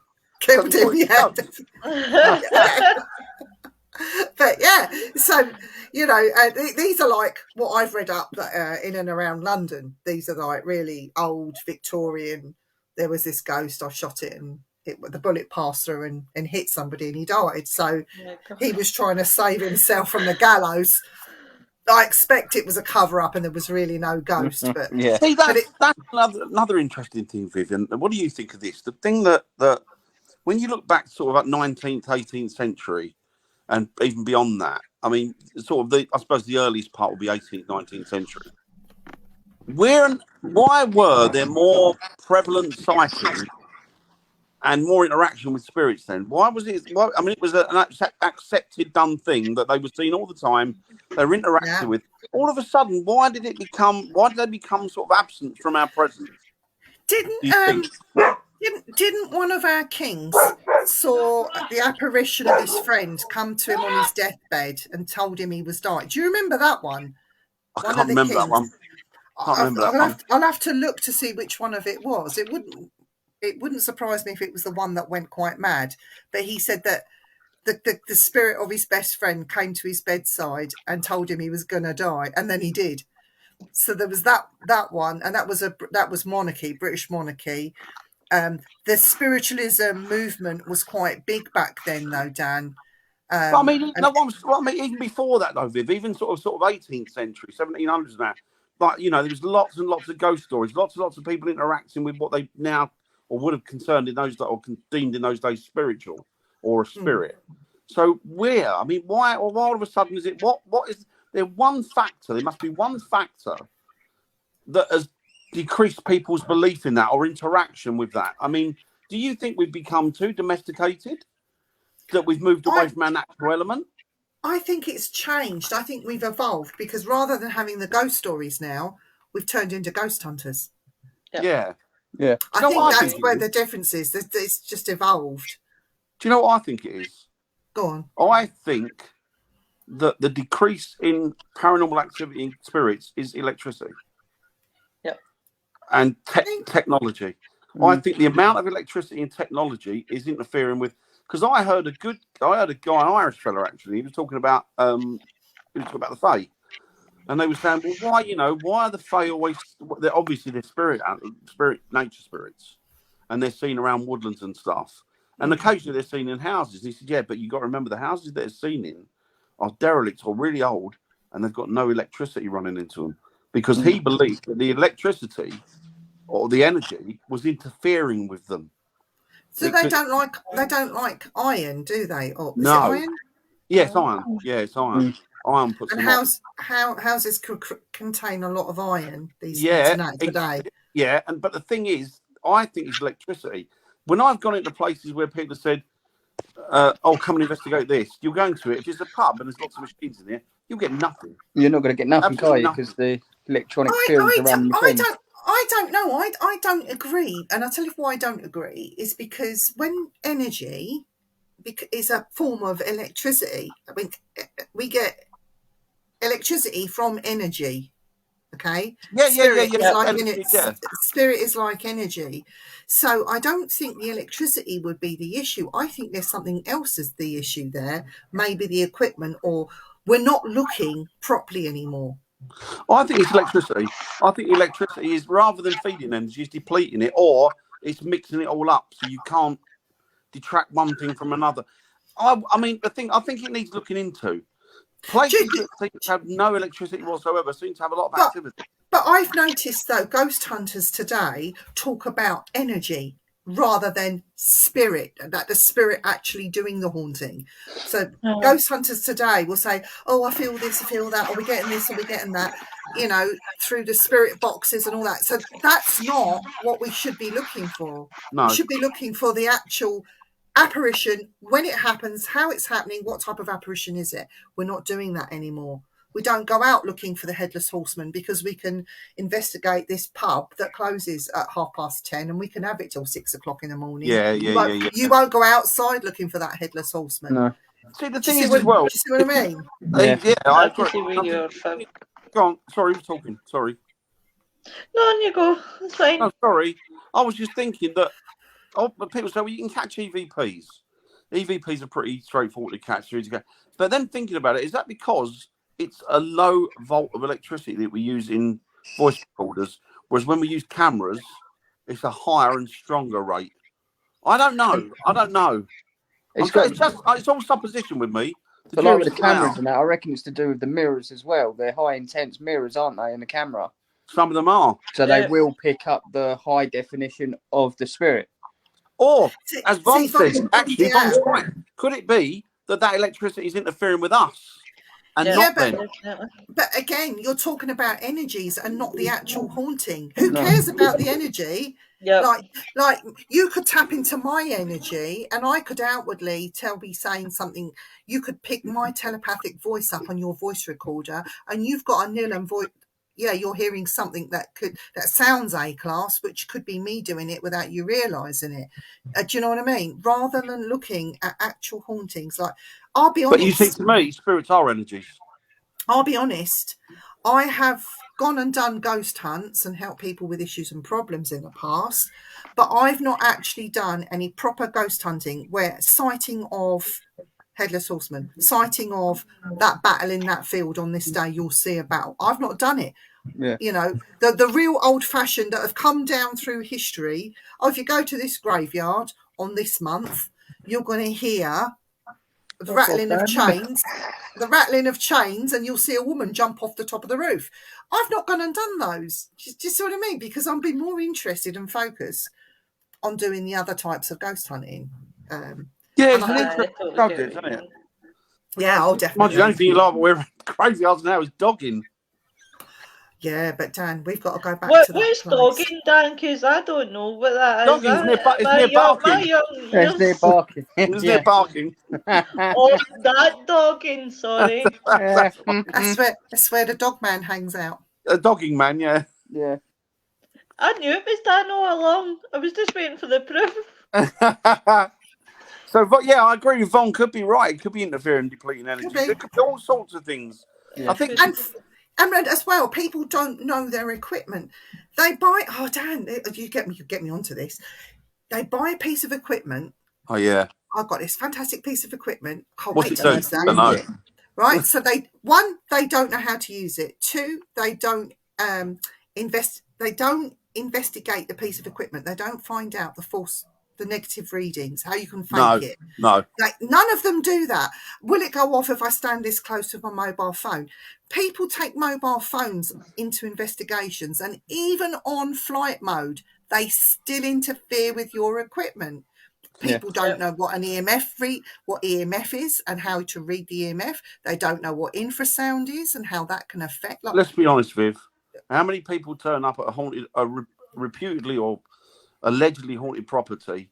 Speaker 2: But yeah, so these are like what I've read up in and around London. These are like really old Victorian. There was this ghost. I shot it, and the bullet passed through and hit somebody, and he died. So he was trying to save himself from the gallows. I expect it was a cover up, and there was really no ghost. But
Speaker 1: see, that's another interesting thing, Vivian. What do you think of this? The thing that when you look back sort of at 19th, 18th century, and even beyond that, I mean, sort of I suppose the earliest part will be 18th, 19th century. Why were there more prevalent sightings and more interaction with spirits then? Why was it? Well, I mean, it was an accepted, done thing that they were seen all the time. They were interacted with. All of a sudden, why did they become sort of absent from our presence?
Speaker 2: Didn't one of our kings saw the apparition of his friend come to him on his deathbed and told him he was dying? Do you remember that one?
Speaker 1: I can't remember that one.
Speaker 2: I'll have to look to see which one of it was. It wouldn't surprise me if it was the one that went quite mad. But he said that the spirit of his best friend came to his bedside and told him he was going to die, and then he did. So there was that one, and that was monarchy, British monarchy. The spiritualism movement was quite big back then, though, Dan.
Speaker 1: I mean, even before that, though, Viv, even sort of 18th century, 1700s and that. Like, you know, there was lots and lots of ghost stories, lots and lots of people interacting with what they now or would have concerned in those or deemed in those days spiritual or a spirit. So I mean, why all of a sudden is it what is there one factor? There must be one factor that has decreased people's belief in that or interaction with that. I mean, do you think we've become too domesticated? That we've moved away from our natural element?
Speaker 2: I think it's changed. I think we've evolved because rather than having the ghost stories now, we've turned into ghost hunters.
Speaker 1: Yeah.
Speaker 2: I think that's where the difference is. It's just evolved.
Speaker 1: Do you know what I think it is?
Speaker 2: Go on.
Speaker 1: I think that the decrease in paranormal activity in spirits is electricity.
Speaker 4: Yep.
Speaker 1: And technology. I think the amount of electricity and technology is interfering with. Because I heard a guy, an Irish fella actually, he was talking about the Fae, and they were saying, well, why are the Fae always? They're obviously nature spirits, and they're seen around woodlands and stuff, and occasionally they're seen in houses. And he said, yeah, but you got to remember the houses they're seen in are derelict or really old, and they've got no electricity running into them because he believed that the electricity or the energy was interfering with them.
Speaker 2: So they don't like iron, do they? Or is
Speaker 1: no.
Speaker 2: it iron?
Speaker 1: Yes, iron. Yeah, it's iron. Iron puts.
Speaker 2: And houses contain a lot of iron these today.
Speaker 1: Yeah, but the thing is, I think it's electricity. When I've gone into places where people said, "Oh, come and investigate this," you'll go into it. If it's a pub and there's lots of machines in there, you'll get nothing.
Speaker 3: You're not going to get nothing, are you? Because the electronic fields around the machines.
Speaker 2: I don't know. I don't agree. And I'll tell you why I don't agree is because when energy is a form of electricity, I mean, we get electricity from energy. Okay? Spirit is like energy. So I don't think the electricity would be the issue. I think there's something else is the issue there. Maybe the equipment, or we're not looking properly anymore.
Speaker 1: I think it's electricity. I think electricity is, rather than feeding energy, is depleting it, or it's mixing it all up so you can't detract one thing from another. I mean, I think it needs looking into. Places that seem to have no electricity whatsoever seem to have a lot of activity.
Speaker 2: But I've noticed, though, ghost hunters today talk about energy rather than spirit, that the spirit actually doing the haunting. So ghost hunters today will say, oh, I feel this, I feel that, or we're getting this, or we're getting that, through the spirit boxes and all that. So that's not what we should be looking for.
Speaker 1: No.
Speaker 2: We should be looking for the actual apparition, when it happens, how it's happening, what type of apparition is it. We're not doing that anymore. We don't go out looking for the headless horseman because we can investigate this pub that closes at 10:30 and we can have it till 6 o'clock in the morning. You won't go outside looking for that headless horseman.
Speaker 3: No.
Speaker 1: See, the thing is as well.
Speaker 2: Do you see what I mean?
Speaker 1: I agree. Go on. Sorry, we're talking. Sorry.
Speaker 4: No, on you go. It's fine.
Speaker 1: No, sorry. I was just thinking that but people say, well, you can catch EVPs. EVPs are pretty straightforward to catch. But then thinking about it, is that because it's a low volt of electricity that we use in voice recorders, whereas when we use cameras, it's a higher and stronger rate? I don't know. It's all supposition with me.
Speaker 3: But like with the cameras and that, I reckon it's to do with the mirrors as well. They're high intense mirrors, aren't they, in the camera?
Speaker 1: Some of them are.
Speaker 3: So they will pick up the high definition of the spirit.
Speaker 1: Or, as Von says,
Speaker 2: Von,
Speaker 1: actually,
Speaker 2: yeah.
Speaker 1: Von's right. Could it be that electricity is interfering with us and
Speaker 4: Yeah,
Speaker 1: not
Speaker 2: but-
Speaker 1: them?
Speaker 2: But again, you're talking about energies and not the actual haunting. Who cares about the energy?
Speaker 4: Yeah.
Speaker 2: Like you could tap into my energy and I could outwardly be saying something. You could pick my telepathic voice up on your voice recorder and you've got a nil and voice. Yeah, you're hearing something that sounds A-class, which could be me doing it without you realising it. Do you know what I mean? Rather than looking at actual hauntings, like, I'll be honest.
Speaker 1: But you see, to me, spirits are energies.
Speaker 2: I'll be honest. I have gone and done ghost hunts and helped people with issues and problems in the past, but I've not actually done any proper ghost hunting where sighting of Headless Horseman, sighting of that battle in that field on this day, you'll see a battle. I've not done it.
Speaker 3: Yeah.
Speaker 2: You know, the real old fashioned that have come down through history. Oh, if you go to this graveyard on this month, you're going to hear the rattling of chains, and you'll see a woman jump off the top of the roof. I've not gone and done those. Do you see what I mean? Because I'm being more interested and focused on doing the other types of ghost hunting.
Speaker 1: Yeah,
Speaker 2: And
Speaker 1: it's an interesting subject, isn't it?
Speaker 2: Yeah, I'll definitely.
Speaker 1: The only thing you like we're crazy odds now is dogging.
Speaker 2: Yeah, but Dan, we've got to go back to that.
Speaker 4: What's dogging, Dan? Because I don't know what that is.
Speaker 1: Dogging's near barking.
Speaker 3: It's near barking.
Speaker 1: It's near barking.
Speaker 4: Oh, that dogging, sorry.
Speaker 2: That's where the dog man hangs out.
Speaker 1: A dogging man, yeah.
Speaker 3: Yeah.
Speaker 4: I knew it was Dan all along. I was just waiting for the proof.
Speaker 1: So, but yeah, I agree with Von. Could be right. It could be interfering, depleting energy. It could be all sorts of things.
Speaker 3: Yeah.
Speaker 1: I think.
Speaker 2: And as well, people don't know their equipment. They buy. Oh, Dan, you get me onto this. They buy a piece of equipment.
Speaker 1: Oh yeah.
Speaker 2: I've got this fantastic piece of equipment. Can't
Speaker 1: What's
Speaker 2: wait
Speaker 1: it
Speaker 2: to
Speaker 1: do?
Speaker 2: use
Speaker 1: I
Speaker 2: that.
Speaker 1: don't know.
Speaker 2: Right. So they don't know how to use it. 2, they don't They don't investigate the piece of equipment. They don't find out the negative readings, how you can fake it.
Speaker 1: No.
Speaker 2: Like, none of them do that. Will it go off if I stand this close with my mobile phone? People take mobile phones into investigations, and even on flight mode, they still interfere with your equipment. People don't know what an what EMF is and how to read the EMF. They don't know what infrasound is and how that can affect. Like,
Speaker 1: let's be honest, Viv. How many people turn up at a reputedly or allegedly haunted property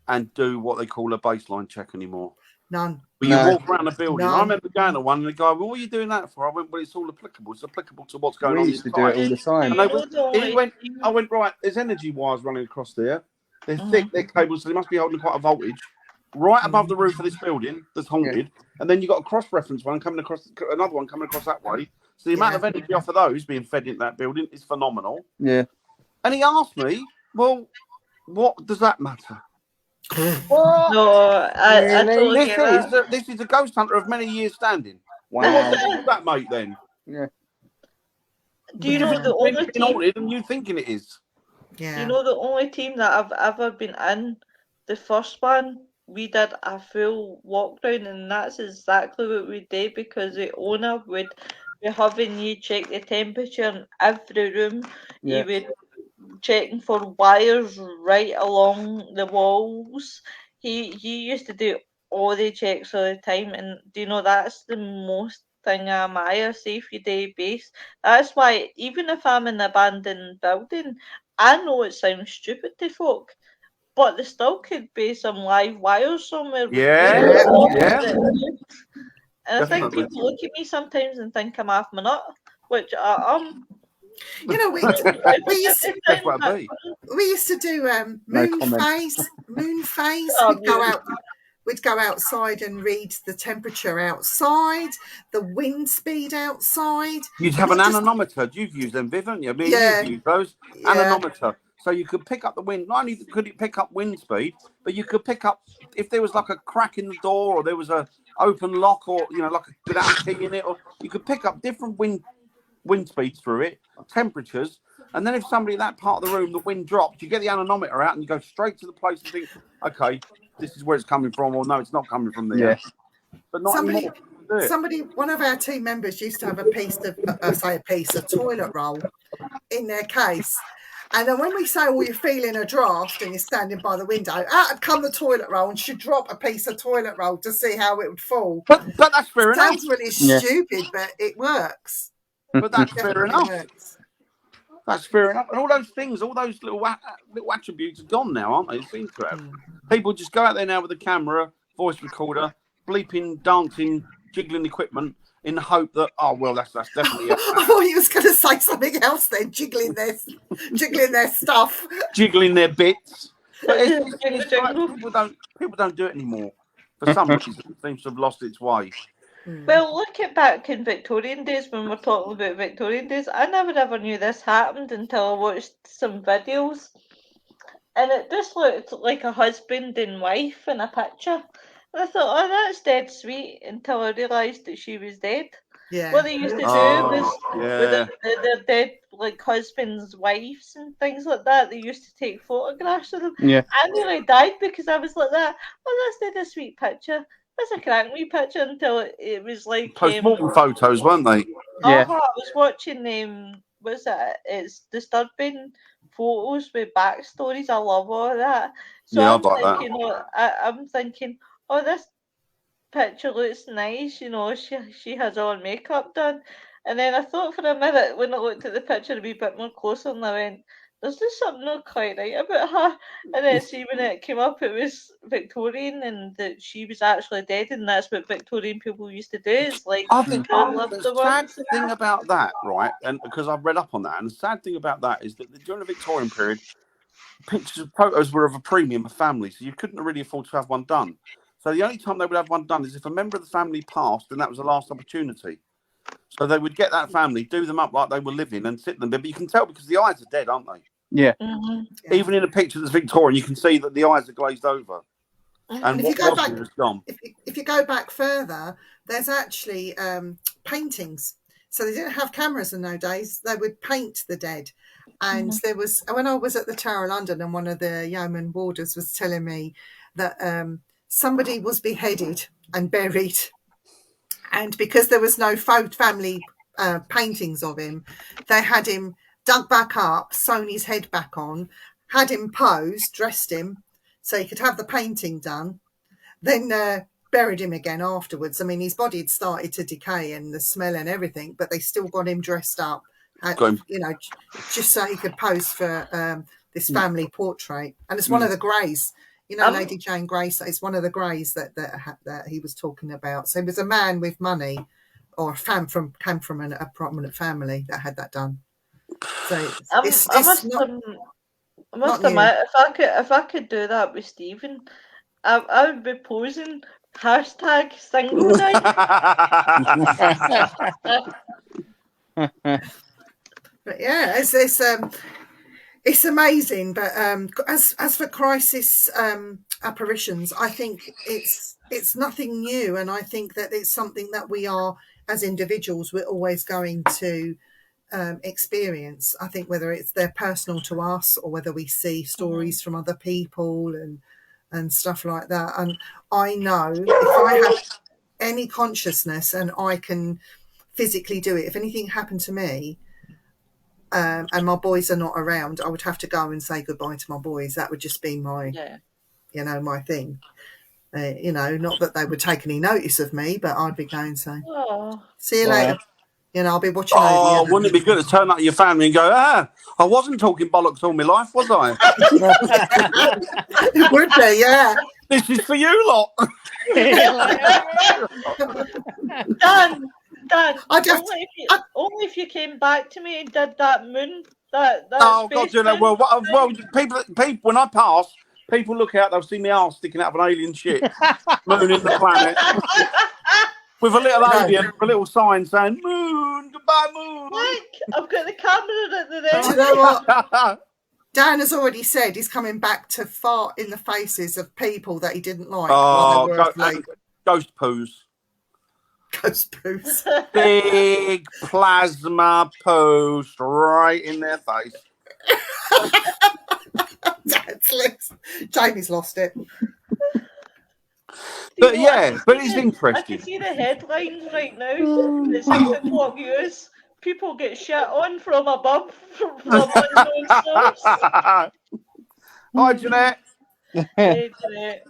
Speaker 1: and do what they call a baseline check anymore?
Speaker 2: None.
Speaker 1: But you walk around the building.
Speaker 2: None.
Speaker 1: I remember going to one and the guy, well, what are you doing that for? I went, well, it's all applicable. It's applicable to what's going on.
Speaker 3: We used to do it all the time.
Speaker 1: And I went, right, there's energy wires running across there. They're thick, they're cables, so they must be holding quite a voltage. Right above the roof of this building that's haunted. And then you've got a cross-reference one coming across, another one coming across that way. So the amount of energy off of those being fed into that building is phenomenal.
Speaker 3: Yeah.
Speaker 1: And he asked me, well, what does that matter?
Speaker 4: No, I totally get that.
Speaker 1: This is a ghost hunter of many years standing.
Speaker 3: Wow.
Speaker 1: What's that, mate, then?
Speaker 3: Yeah.
Speaker 4: Do you know the only
Speaker 1: It's
Speaker 4: team?
Speaker 1: haunted and you thinking it is.
Speaker 2: Yeah.
Speaker 4: You know the only team that I've ever been in, the first one, we did a full walkdown, and that's exactly what we did, because the owner would be having you check the temperature in every room.
Speaker 3: Yeah.
Speaker 4: You would checking for wires right along the walls. He used to do all the checks all the time, and do you know that's the most thing I admire. See if you do base. That's why even if I'm in an abandoned building, I know it sounds stupid to folk, but there still could be some live wires somewhere.
Speaker 1: Yeah.
Speaker 4: And I think people look at me sometimes and think I'm off my nut, which I am.
Speaker 2: You know, we used to do moon phase. We'd go outside and read the temperature outside, the wind speed outside.
Speaker 1: You'd have an anemometer. You've used them, Viv, haven't you? You've used those. Anemometer. So you could pick up the wind. Not only could it pick up wind speed, but you could pick up if there was like a crack in the door, or there was a open lock, or like without a key in it, or you could pick up different wind speeds through it, temperatures, and then if somebody in that part of the room, the wind dropped, you get the anemometer out and you go straight to the place and think, okay, this is where it's coming from, or no, it's not coming from there.
Speaker 3: Yes.
Speaker 1: But not anymore.
Speaker 2: One of our team members used to have a toilet roll in their case, And then when we say, well, you're feeling a draft and you're standing by the window, out would come the toilet roll and she'd drop a piece of toilet roll to see how it would fall.
Speaker 1: But that's fair enough.
Speaker 2: Sounds really stupid, but it works.
Speaker 1: But that's fair enough.
Speaker 2: Works.
Speaker 1: That's fair enough. And all those things, all those little attributes are gone now, aren't they? It seems to have. People just go out there now with a camera, voice recorder, bleeping, dancing, jiggling equipment in the hope that, oh, well, that's definitely it.
Speaker 2: I thought you was going to say something else then, jiggling their stuff.
Speaker 1: Jiggling their bits. But it's like people don't do it anymore. For some reason, it seems to have lost its way.
Speaker 4: Well, looking back in Victorian days, when we're talking about Victorian days, I never ever knew this happened until I watched some videos. And it just looked like a husband and wife in a picture. And I thought, oh, that's dead sweet, until I realised that she was dead.
Speaker 2: Yeah.
Speaker 4: What they used to do was, with their dead, like, husbands' wives and things like that, they used to take photographs of them.
Speaker 3: Yeah.
Speaker 4: I nearly died because I was like that. Oh, that's dead a sweet picture. That's a crank wee picture, until it was like...
Speaker 1: Post-mortem photos, weren't they?
Speaker 3: Yeah.
Speaker 4: I was watching, what's that? It's disturbing photos with backstories. I love all of that. So
Speaker 1: Yeah,
Speaker 4: I'm
Speaker 1: I like
Speaker 4: thinking, I'm thinking, oh, this picture looks nice, you know, she has all makeup done. And then I thought for a minute, when I looked at the picture a wee bit more closer, and I went, there's just something not quite right about her. And then see, when it came up, it was Victorian, and that she was actually dead, and that's what Victorian people used to do. It's like,
Speaker 1: I think
Speaker 4: the
Speaker 1: sad thing about that, right, and because I've read up on that, and the sad thing about that is that during the Victorian period, pictures and photos were of a premium of family, so you couldn't really afford to have one done. So the only time they would have one done is if a member of the family passed, and that was the last opportunity. So they would get that family, do them up like they were living, and sit them there. But you can tell because the eyes are dead, aren't they?
Speaker 3: Yeah.
Speaker 2: Mm-hmm.
Speaker 1: Even in a picture that's Victorian, you can see that the eyes are glazed over. And
Speaker 2: if you go back,
Speaker 1: is gone.
Speaker 2: If you go back further, there's actually paintings. So they didn't have cameras in those days. They would paint the dead. And there was, when I was at the Tower of London, and one of the yeoman warders was telling me that somebody was beheaded and buried. And because there was no family paintings of him, they had him dug back up, sewn his head back on, had him posed, dressed him, so he could have the painting done, then buried him again afterwards. I mean, his body had started to decay and the smell and everything, but they still got him dressed up, you know, just so he could pose for this family portrait. And it's one of the Greys. You know, Lady Jane Grey, so it's one of the Greys that he was talking about. So he was a man with money, or came from a prominent family that had that done. So I must
Speaker 4: admit, if I could do that with Stephen, I would be posing #single night.
Speaker 2: But yeah, it's amazing. But as for crisis apparitions, I think it's nothing new, and I think that it's something that we are, as individuals, we're always going to experience. I think whether they're personal to us or whether we see stories from other people and stuff like that. And I know if I have any consciousness and I can physically do it, if anything happened to me and my boys are not around, I would have to go and say goodbye to my boys. That would just be my my thing. Not that they would take any notice of me, but I'd be going saying, see you later. I'll be watching over you.
Speaker 1: Oh, wouldn't it be good to turn up to your family and go, I wasn't talking bollocks all my life, was I?
Speaker 2: It would be, yeah.
Speaker 1: This is for you lot.
Speaker 4: Dan, only if you came back to me and did that moon, that
Speaker 1: oh, God, do that. Well, people, when I pass, people look out, they'll see my arse sticking out of an alien ship, mooning the planet. With a little alien, a little sign saying, moon, goodbye, moon.
Speaker 4: Look, I've got the camera at the
Speaker 2: end. Do you know what? Dan has already said he's coming back to fart in the faces of people that he didn't like.
Speaker 1: Ghost poos.
Speaker 2: Ghost poos.
Speaker 1: Big plasma poos right in their face.
Speaker 2: Jamie's lost it.
Speaker 1: But it's interesting.
Speaker 4: I can see the headlines right now. The 6 o'clock news. people get shit on from above from unknown source.
Speaker 1: Hi, Jeanette.
Speaker 4: Hey, Jeanette.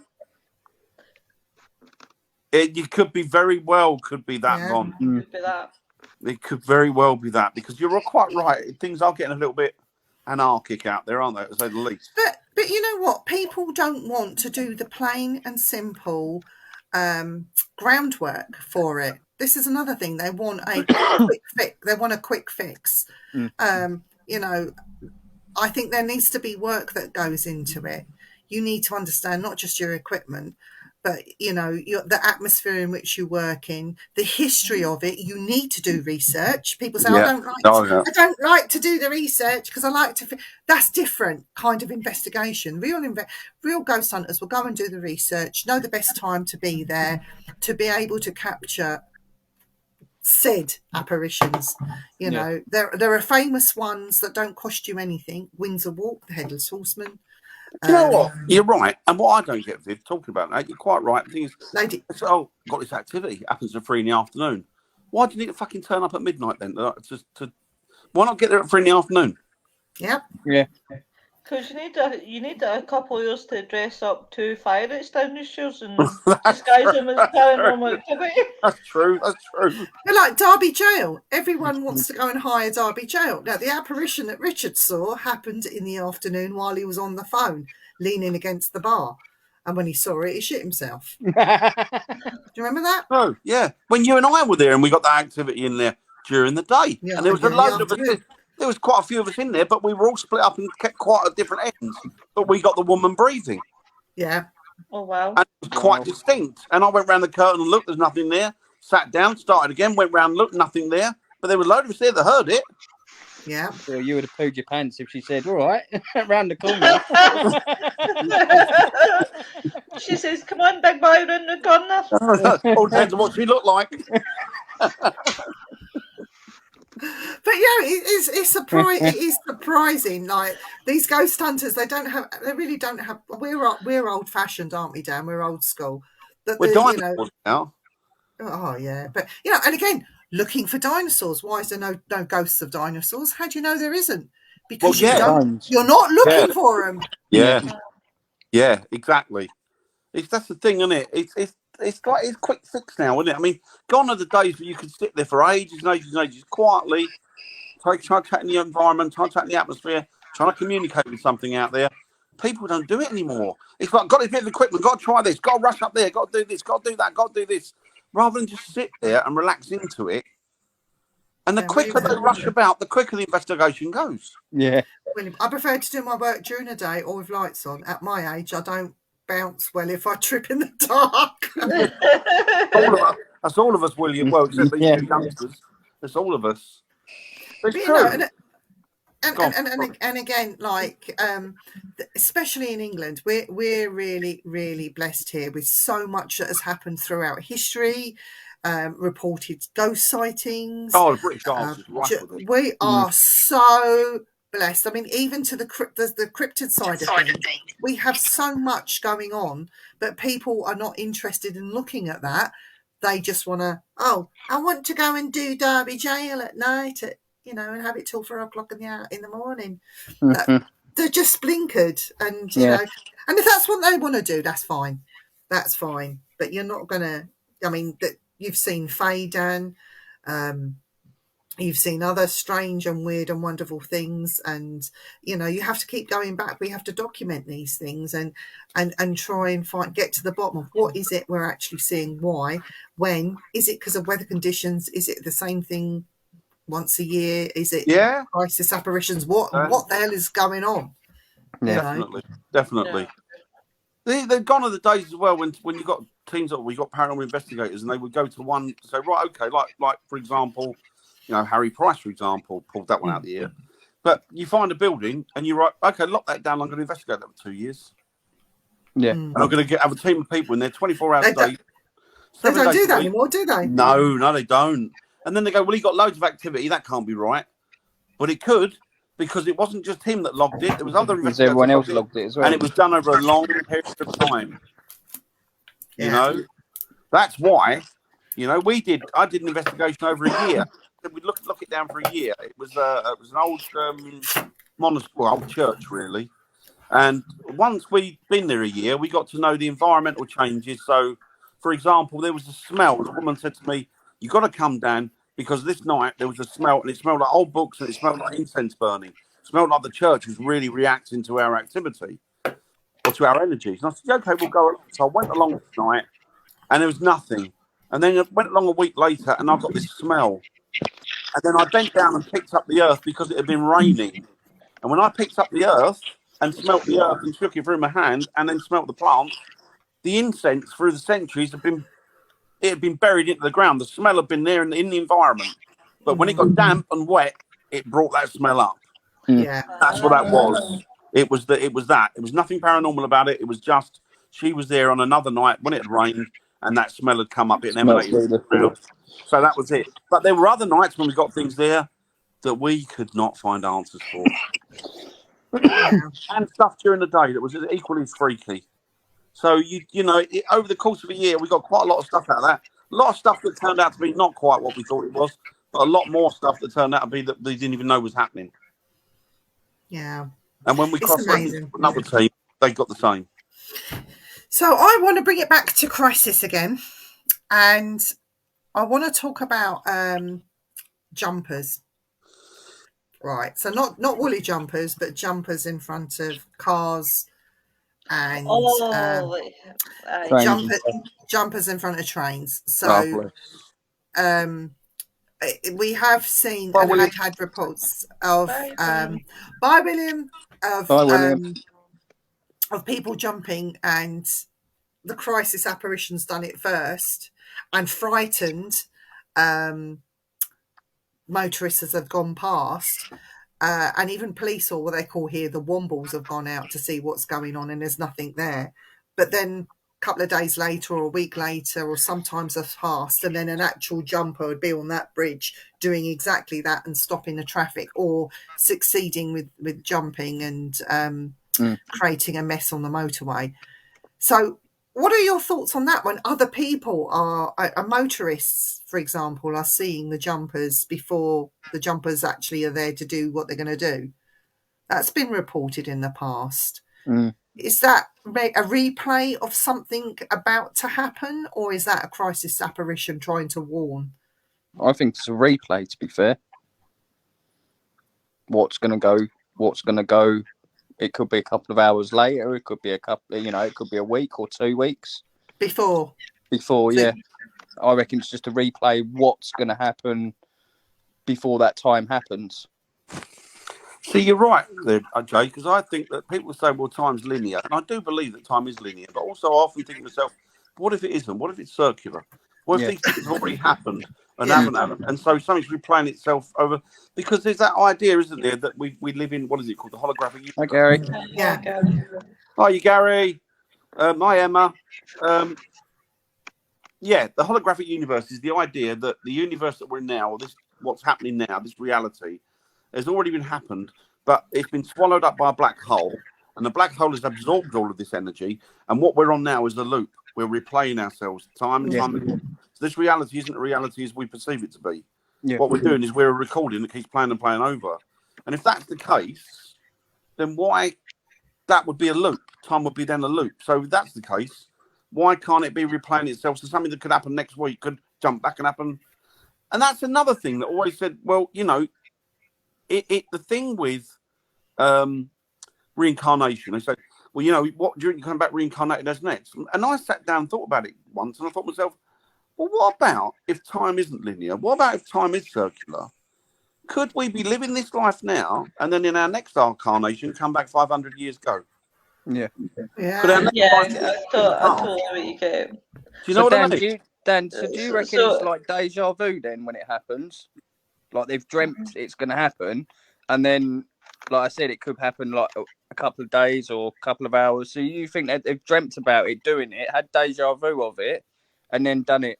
Speaker 1: You could be very well could be that,
Speaker 2: Yeah.
Speaker 1: Von.
Speaker 4: Could be that.
Speaker 1: It could very well be that, because you're quite right. Things are getting a little bit anarchic out there, aren't they, to say the least?
Speaker 2: But you know what? People don't want to do the plain and simple groundwork for it. This is another thing. They want a quick fix. They want a quick fix. You know, I think there needs to be work that goes into it. You need to understand not just your equipment, but you know, the atmosphere in which you work in, the history of it. You need to do research. People say,
Speaker 1: Yeah.
Speaker 2: I don't like to do the research because I like to. That's different kind of investigation. Real ghost hunters will go and do the research, know the best time to be there, to be able to capture said apparitions. You know, there are famous ones that don't cost you anything. Windsor Walk, the Headless Horseman.
Speaker 1: Do you know what? You're right. And what I don't get, Viv, talking about that, you're quite right. The thing is, got this activity. It happens at 3 in the afternoon. Why do you need to fucking turn up at midnight then? Why not get there at 3 in the afternoon?
Speaker 2: Yeah.
Speaker 4: Because you need a couple of years to dress up 2 fire extinguishers and disguise them as paranormal activity.
Speaker 1: That's true.
Speaker 2: They're like Derby Jail. Everyone wants to go and hire Derby Jail. Now, the apparition that Richard saw happened in the afternoon while he was on the phone, leaning against the bar. And when he saw it, he shit himself. Do you remember that?
Speaker 1: Oh, yeah. When you and I were there and we got that activity in there during the day.
Speaker 2: Yeah,
Speaker 1: and there was a load of us. There was quite a few of us in there, but we were all split up and kept quite at different ends. But we got the woman breathing.
Speaker 2: Yeah.
Speaker 4: Oh, wow.
Speaker 1: And it was quite distinct. And I went round the curtain and looked, there's nothing there. Sat down, started again, went round, looked, nothing there. But there was a load of us there that heard it.
Speaker 2: Yeah.
Speaker 3: So you would have pooed your pants if she said, all right, round the corner.
Speaker 4: She says, come on, big boy, round the corner.
Speaker 1: All depends on what she looked like.
Speaker 2: But yeah, it's surprising. It is surprising. Like these ghost hunters, they really don't have. We're old fashioned, aren't we, Dan? We're old school.
Speaker 1: We're dinosaurs now.
Speaker 2: Oh yeah, but you know, and again, looking for dinosaurs. Why is there no ghosts of dinosaurs? How do you know there isn't? Because you're not looking for them.
Speaker 1: Yeah, exactly. That's the thing, isn't it? It's quick fix now, isn't it? I mean, gone are the days where you could sit there for ages and ages and ages quietly, try to take in the environment, try to take in the atmosphere, trying to communicate with something out there. People don't do it anymore. It's like, got this bit of equipment, got to try this, got to rush up there, got to do this, got to do that, got to do this, rather than just sit there and relax into it. And the quicker they rush about, the quicker the investigation goes.
Speaker 3: Yeah.
Speaker 2: I prefer to do my work during the day or with lights on. At my age, I don't bounce well if I trip in the dark.
Speaker 1: That's all of us, William. Well, except for you youngsters. That's all of us. It's true.
Speaker 2: And again, like especially in England, we're really, really blessed here with so much that has happened throughout history. Reported ghost sightings.
Speaker 1: Oh, the British Isles is right with it.
Speaker 2: We are so blessed. I mean, even to the cryptid side of things, we have so much going on, but people are not interested in looking at that. They just want to, I want to go and do Derby Jail at night, and have it till 4 o'clock in the morning. They're just blinkered, and you know, and if that's what they want to do, that's fine. That's fine. But you're not gonna. I mean, that you've seen Faye, Dan. You've seen other strange and weird and wonderful things, and you have to keep going back. We have to document these things and try and get to the bottom of what is it we're actually seeing. Why? When? Is it because of weather conditions? Is it the same thing once a year? Is it crisis apparitions? What the hell is going on?
Speaker 1: Definitely. They've gone are the days as well when you got teams that we got paranormal investigators, and they would go to one say, right, okay, like for example, Harry Price, for example, pulled that one out of the ear. But you find a building and you're right, okay, lock that down. I'm going to investigate that for 2 years.
Speaker 3: Yeah.
Speaker 1: And I'm going to have a team of people in there 24 hours a day.
Speaker 2: They don't do that anymore, do they?
Speaker 1: No, they don't. And then they go, well, he got loads of activity. That can't be right. But it could, because it wasn't just him that logged it. There was other investigators.
Speaker 3: Everyone else logged it as well.
Speaker 1: And it was done over a long period of time. You know? That's why, I did an investigation over a year. we'd look it down for a year. It was an old monastery, old church, really. And once we'd been there a year, we got to know the environmental changes. So, for example, there was a smell. The woman said to me, "You got to come down because this night there was a smell, and it smelled like old books, and it smelled like incense burning. It smelled like the church was really reacting to our activity or to our energies." And I said, "Okay, we'll go along." So I went along this night, and there was nothing. And then I went along a week later, and I got this smell. And then I bent down and picked up the earth because it had been raining. And when I picked up the earth and smelt the earth and shook it through my hand, and then smelt the plants, the incense through the centuries had been buried into the ground. The smell had been there in the environment, but when it got damp and wet, it brought that smell up.
Speaker 2: Yeah,
Speaker 1: That's what that was. It was that. It was nothing paranormal about it. It was just she was there on another night when it had rained, and that smell had come up. It emanated. So that was it. But there were other nights when we got things there that we could not find answers for, and stuff during the day that was equally as freaky. So over the course of a year, we got quite a lot of stuff out of that. A lot of stuff that turned out to be not quite what we thought it was, but a lot more stuff that turned out to be that they didn't even know was happening.
Speaker 2: Yeah.
Speaker 1: And when we crossed another team, they got the same.
Speaker 2: So I want to bring it back to Crisis again, and I want to talk about jumpers. Right. So not woolly jumpers, but jumpers in front of cars and jumpers in front of trains. So we have seen and had reports of William, of people jumping, and the Crisis apparition's done it first and frightened motorists as have gone past, and even police, or what they call here the Wombles, have gone out to see what's going on, and there's nothing there. But then a couple of days later or a week later, or sometimes have passed, and then an actual jumper would be on that bridge doing exactly that and stopping the traffic, or succeeding with jumping and creating a mess on the motorway. So what are your thoughts on that when other people are motorists, for example, are seeing the jumpers before the jumpers actually are there to do what they're going to do? That's been reported in the past. Is that a replay of something about to happen, or is that a Crisis apparition trying to warn?
Speaker 3: I think it's a replay, to be fair. What's going to go. It could be a couple of hours later. It could be it could be a week or 2 weeks. Before, yeah. I reckon it's just a replay what's going to happen before that time happens.
Speaker 1: See, you're right there, Jay, because I think that people say, well, time's linear. And I do believe that time is linear. But also I often think to myself, what if it isn't? What if it's circular? What if these things have already happened and haven't happened? And so something's replaying itself over. Because there's that idea, isn't there, that we live in, what is it called, the holographic universe?
Speaker 3: Hi, Gary.
Speaker 2: Yeah.
Speaker 1: Hi, you, Gary. Hi, Emma. The holographic universe is the idea that the universe that we're in now, or this, what's happening now, this reality, has already been happened, but it's been swallowed up by a black hole, and the black hole has absorbed all of this energy, and what we're on now is a loop. We're replaying ourselves time and time again. So this reality isn't a reality as we perceive it to be. Yeah. What we're doing is we're a recording that keeps playing and playing over. And if that's the case, then why that would be a loop? Time would be then a loop. So if that's the case, why can't it be replaying itself? So something that could happen next week could jump back and happen. And that's another thing that always said, well, the thing with reincarnation, they say, well, what do you come back reincarnated as next? And I sat down and thought about it once, and I thought to myself, well, what about if time isn't linear? What about if time is circular? Could we be living this life now, and then in our next incarnation come back 500 years ago?
Speaker 3: Yeah.
Speaker 4: I totally what you get.
Speaker 1: Do you know what I mean?
Speaker 3: Do you reckon it's like deja vu then when it happens? Like they've dreamt it's going to happen, and then, like I said, it could happen like a couple of days or a couple of hours. So you think that they've dreamt about it, doing it, had deja vu of it, and then done it?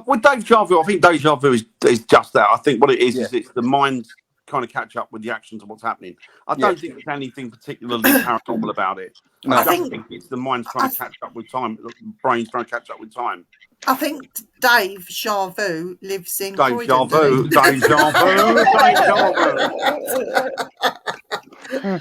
Speaker 1: With deja vu, I think deja vu is just that. I think what it is it's the mind kind of catch up with the actions of what's happening. I don't think there's anything particularly paranormal about it. I just think it's the mind trying to catch up with time, the brain's trying to catch up with time.
Speaker 2: I think Dave Jarvu lives in
Speaker 1: Deja
Speaker 2: Croydon.
Speaker 1: vu, deja vu, deja vu.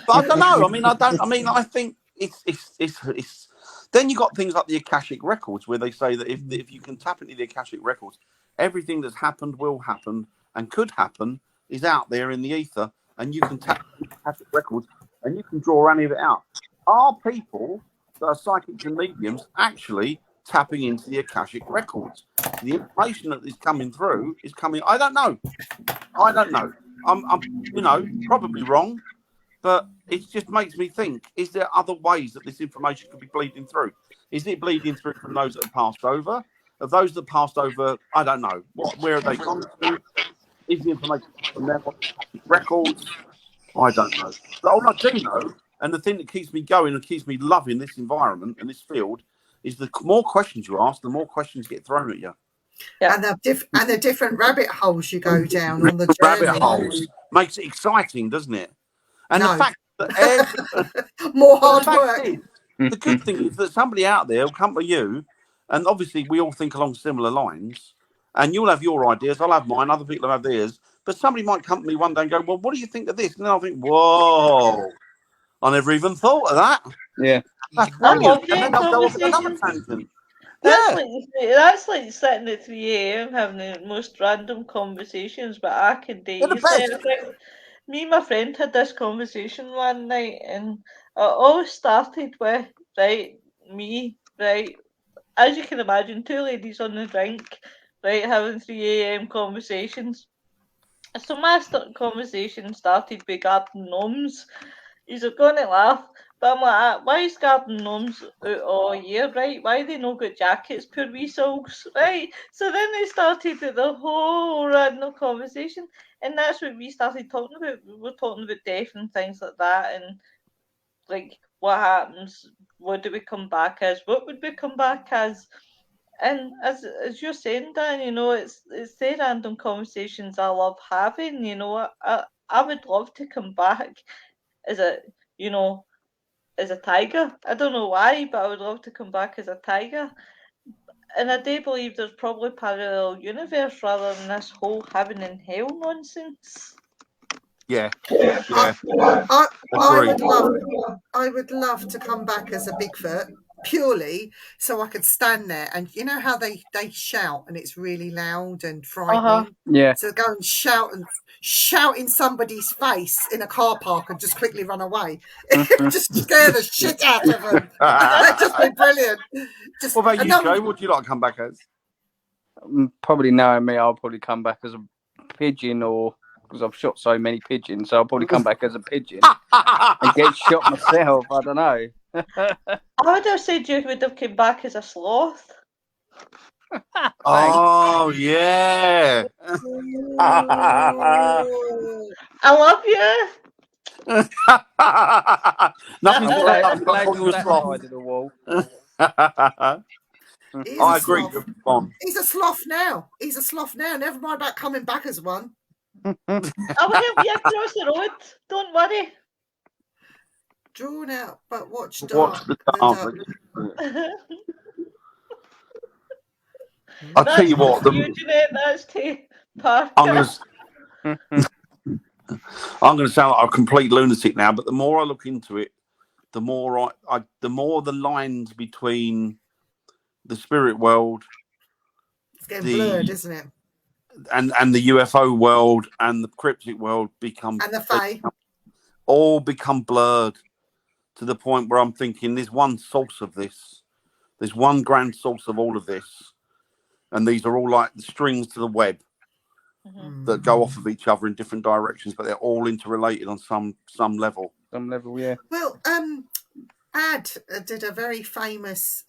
Speaker 1: But I don't know. I think it's. Then you got things like the Akashic records, where they say that if you can tap into the Akashic records, everything that's happened, will happen, and could happen is out there in the ether, and you can tap into the Akashic records and you can draw any of it out. Are people that are psychics and mediums actually tapping into the Akashic records? The information that is coming through is coming. I don't know. I'm probably wrong, but it just makes me think: is there other ways that this information could be bleeding through? Is it bleeding through from those that have passed over? Of those that passed over, I don't know. Where are they gone to? Is the information from their records? I don't know. But all I do know, and the thing that keeps me going and keeps me loving this environment and this field, is the more questions you ask, the more questions get thrown at you.
Speaker 2: Yeah. And the different rabbit holes you go down on the journey.
Speaker 1: Rabbit holes makes it exciting, doesn't it? And the fact that
Speaker 2: more hard work.
Speaker 1: The good thing is that somebody out there will come to you, and obviously we all think along similar lines, and you'll have your ideas, I'll have mine, other people will have theirs, but somebody might come to me one day and go, well, what do you think of this? And then I'll think, whoa, I never even thought of that.
Speaker 3: Yeah.
Speaker 1: That's brilliant. And then I'll go off on another tangent.
Speaker 4: That's like sitting at 3 a.m. having the most random conversations back in days. Me and my friend had this conversation one night, and it all started with, as you can imagine, two ladies on the drink, right, having 3 a.m. conversations. So my conversation started with garden gnomes. You're going to laugh, but I'm like, why is garden gnomes out all year, right? Why they no got jackets, poor wee souls, right? So then they started with the whole random conversation, and that's what we started talking about. We were talking about death and things like that, and like what happens, what do we come back as, what would we come back as? And as you're saying, Dan, it's the random conversations I love having. I would love to come back as a tiger. I don't know why, but I would love to come back as a tiger. And I do believe there's probably parallel universe rather than this whole heaven and hell nonsense.
Speaker 1: Yeah.
Speaker 2: I would love to come back as a Bigfoot, purely so I could stand there, and you know how they shout and it's really loud and frightening.
Speaker 3: Yeah.
Speaker 2: So go and shout in somebody's face in a car park and just quickly run away. Just scare the shit out of them. That'd just be brilliant.
Speaker 1: What about you, Joe? What do you like to come back as?
Speaker 3: Probably knowing me, I'll probably come back as a pigeon, or because I've shot so many pigeons, so I'll probably come back as a pigeon and get shot myself. I don't know.
Speaker 4: I would have said you would have come back as a sloth.
Speaker 1: Oh, yeah.
Speaker 4: I love you.
Speaker 1: Nothing's
Speaker 3: glad
Speaker 1: on the
Speaker 3: side of the wall.
Speaker 1: I agree.
Speaker 2: He's a sloth now. Never mind about coming back as one.
Speaker 4: I will help you across the road. Don't worry.
Speaker 2: Drawn out, but watch dark.
Speaker 1: The dark. I'll tell you what. I'm going to sound like a complete lunatic now, but the more I look into it, the more the more the lines between the spirit world,
Speaker 2: it's getting blurred, isn't it?
Speaker 1: And the UFO world and the cryptic world and
Speaker 2: the Fae
Speaker 1: all become blurred to the point where I'm thinking there's one source of this. There's one grand source of all of this. And these are all like the strings to the web that go off of each other in different directions, but they're all interrelated on some level.
Speaker 3: Some level, yeah.
Speaker 2: Well, Ad did a very famous,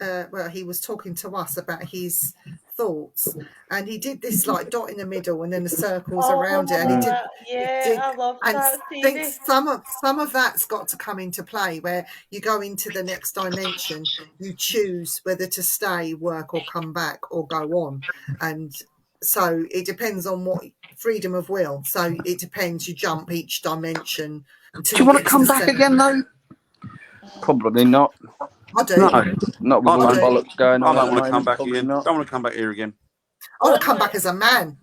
Speaker 2: he was talking to us about his thoughts, and he did this like dot in the middle and then the circles around it, and
Speaker 4: I love that.
Speaker 2: I think some of that's got to come into play where you go into the next dimension, you choose whether to stay, work, or come back or go on, and so it depends on what freedom of will. So it depends. You jump each dimension.
Speaker 1: Do you want to come back again though?
Speaker 3: Probably not.
Speaker 2: I do.
Speaker 1: No,
Speaker 3: Not with all the
Speaker 2: do.
Speaker 3: bollocks going
Speaker 1: I
Speaker 3: on.
Speaker 1: don't want to come back
Speaker 3: Probably
Speaker 1: here.
Speaker 3: not.
Speaker 1: Don't want to come back here again.
Speaker 2: I want to come back as a man.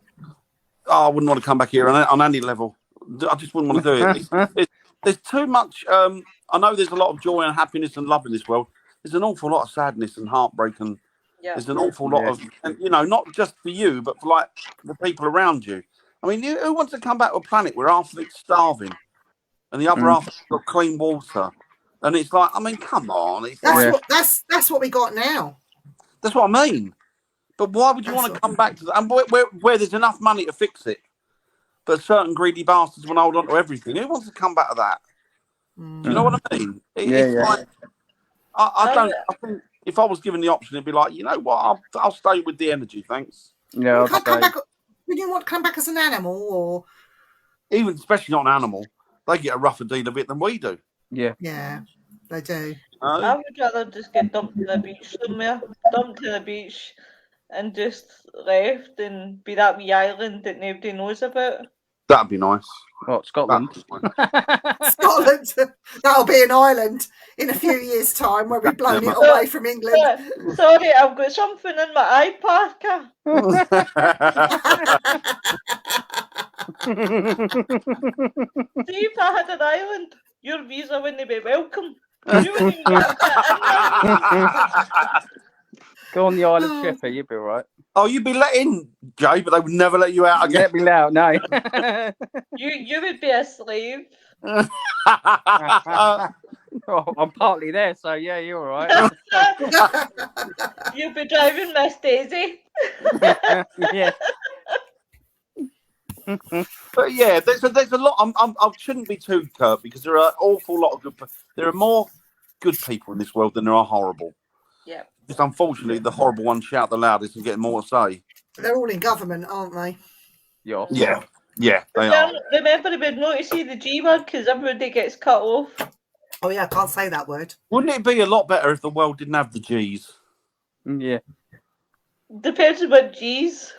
Speaker 1: Oh, I wouldn't want to come back here on any level. I just wouldn't want to do it. There's too much. I know there's a lot of joy and happiness and love in this world. There's an awful lot of sadness and heartbreak, and there's an awful lot of, and, you know, not just for you, but for like the people around you. I mean, who wants to come back to a planet where half of it's starving and the other half has got clean water? And it's like, I mean, come on. It's
Speaker 2: That's what we got now.
Speaker 1: That's what I mean. But why would you want to come back to that? And where there's enough money to fix it, but certain greedy bastards want to hold on to everything. Who wants to come back to that? Do you know what I mean? Like, I think if I was given the option, it'd be like, you know what? I'll stay with the energy, thanks.
Speaker 2: Yeah, you can't come back. Would you want to come back as an animal, or
Speaker 1: even especially not an animal? They get a rougher deal of it than we do.
Speaker 2: Yeah, they do.
Speaker 4: I would rather just get dumped to the beach somewhere, dumped to the beach, and just left and be that wee island that nobody knows about.
Speaker 1: That'd be nice.
Speaker 3: What, Scotland?
Speaker 2: Scotland. That'll be an island in a few years' time where we've blown it away from England.
Speaker 4: Sorry, I've got something in my eye, Parker. See, if I had an island, your visa wouldn't be welcome. You wouldn't even get that.
Speaker 3: Go on the Isle of Chipper, you'd be all right.
Speaker 1: Oh, you'd be let in, Jay, but they would never let you out again.
Speaker 3: Let me out, no.
Speaker 4: You would be a slave.
Speaker 3: Oh, I'm partly there, so yeah, you're all right.
Speaker 4: You'd be driving Miss Daisy.
Speaker 3: Yeah.
Speaker 1: But yeah, there's a lot. I shouldn't be too curt because there are an awful lot of good. There are more good people in this world than there are horrible.
Speaker 4: Yeah.
Speaker 1: Just unfortunately, the horrible ones shout the loudest and get more to say.
Speaker 2: They're all in government, aren't they?
Speaker 1: Yeah, they are.
Speaker 4: Remember, we're not to see the G word because everybody gets cut off.
Speaker 2: Oh yeah, I can't say that word.
Speaker 1: Wouldn't it be a lot better if the world didn't have the G's?
Speaker 3: Yeah.
Speaker 4: Depends on what G's.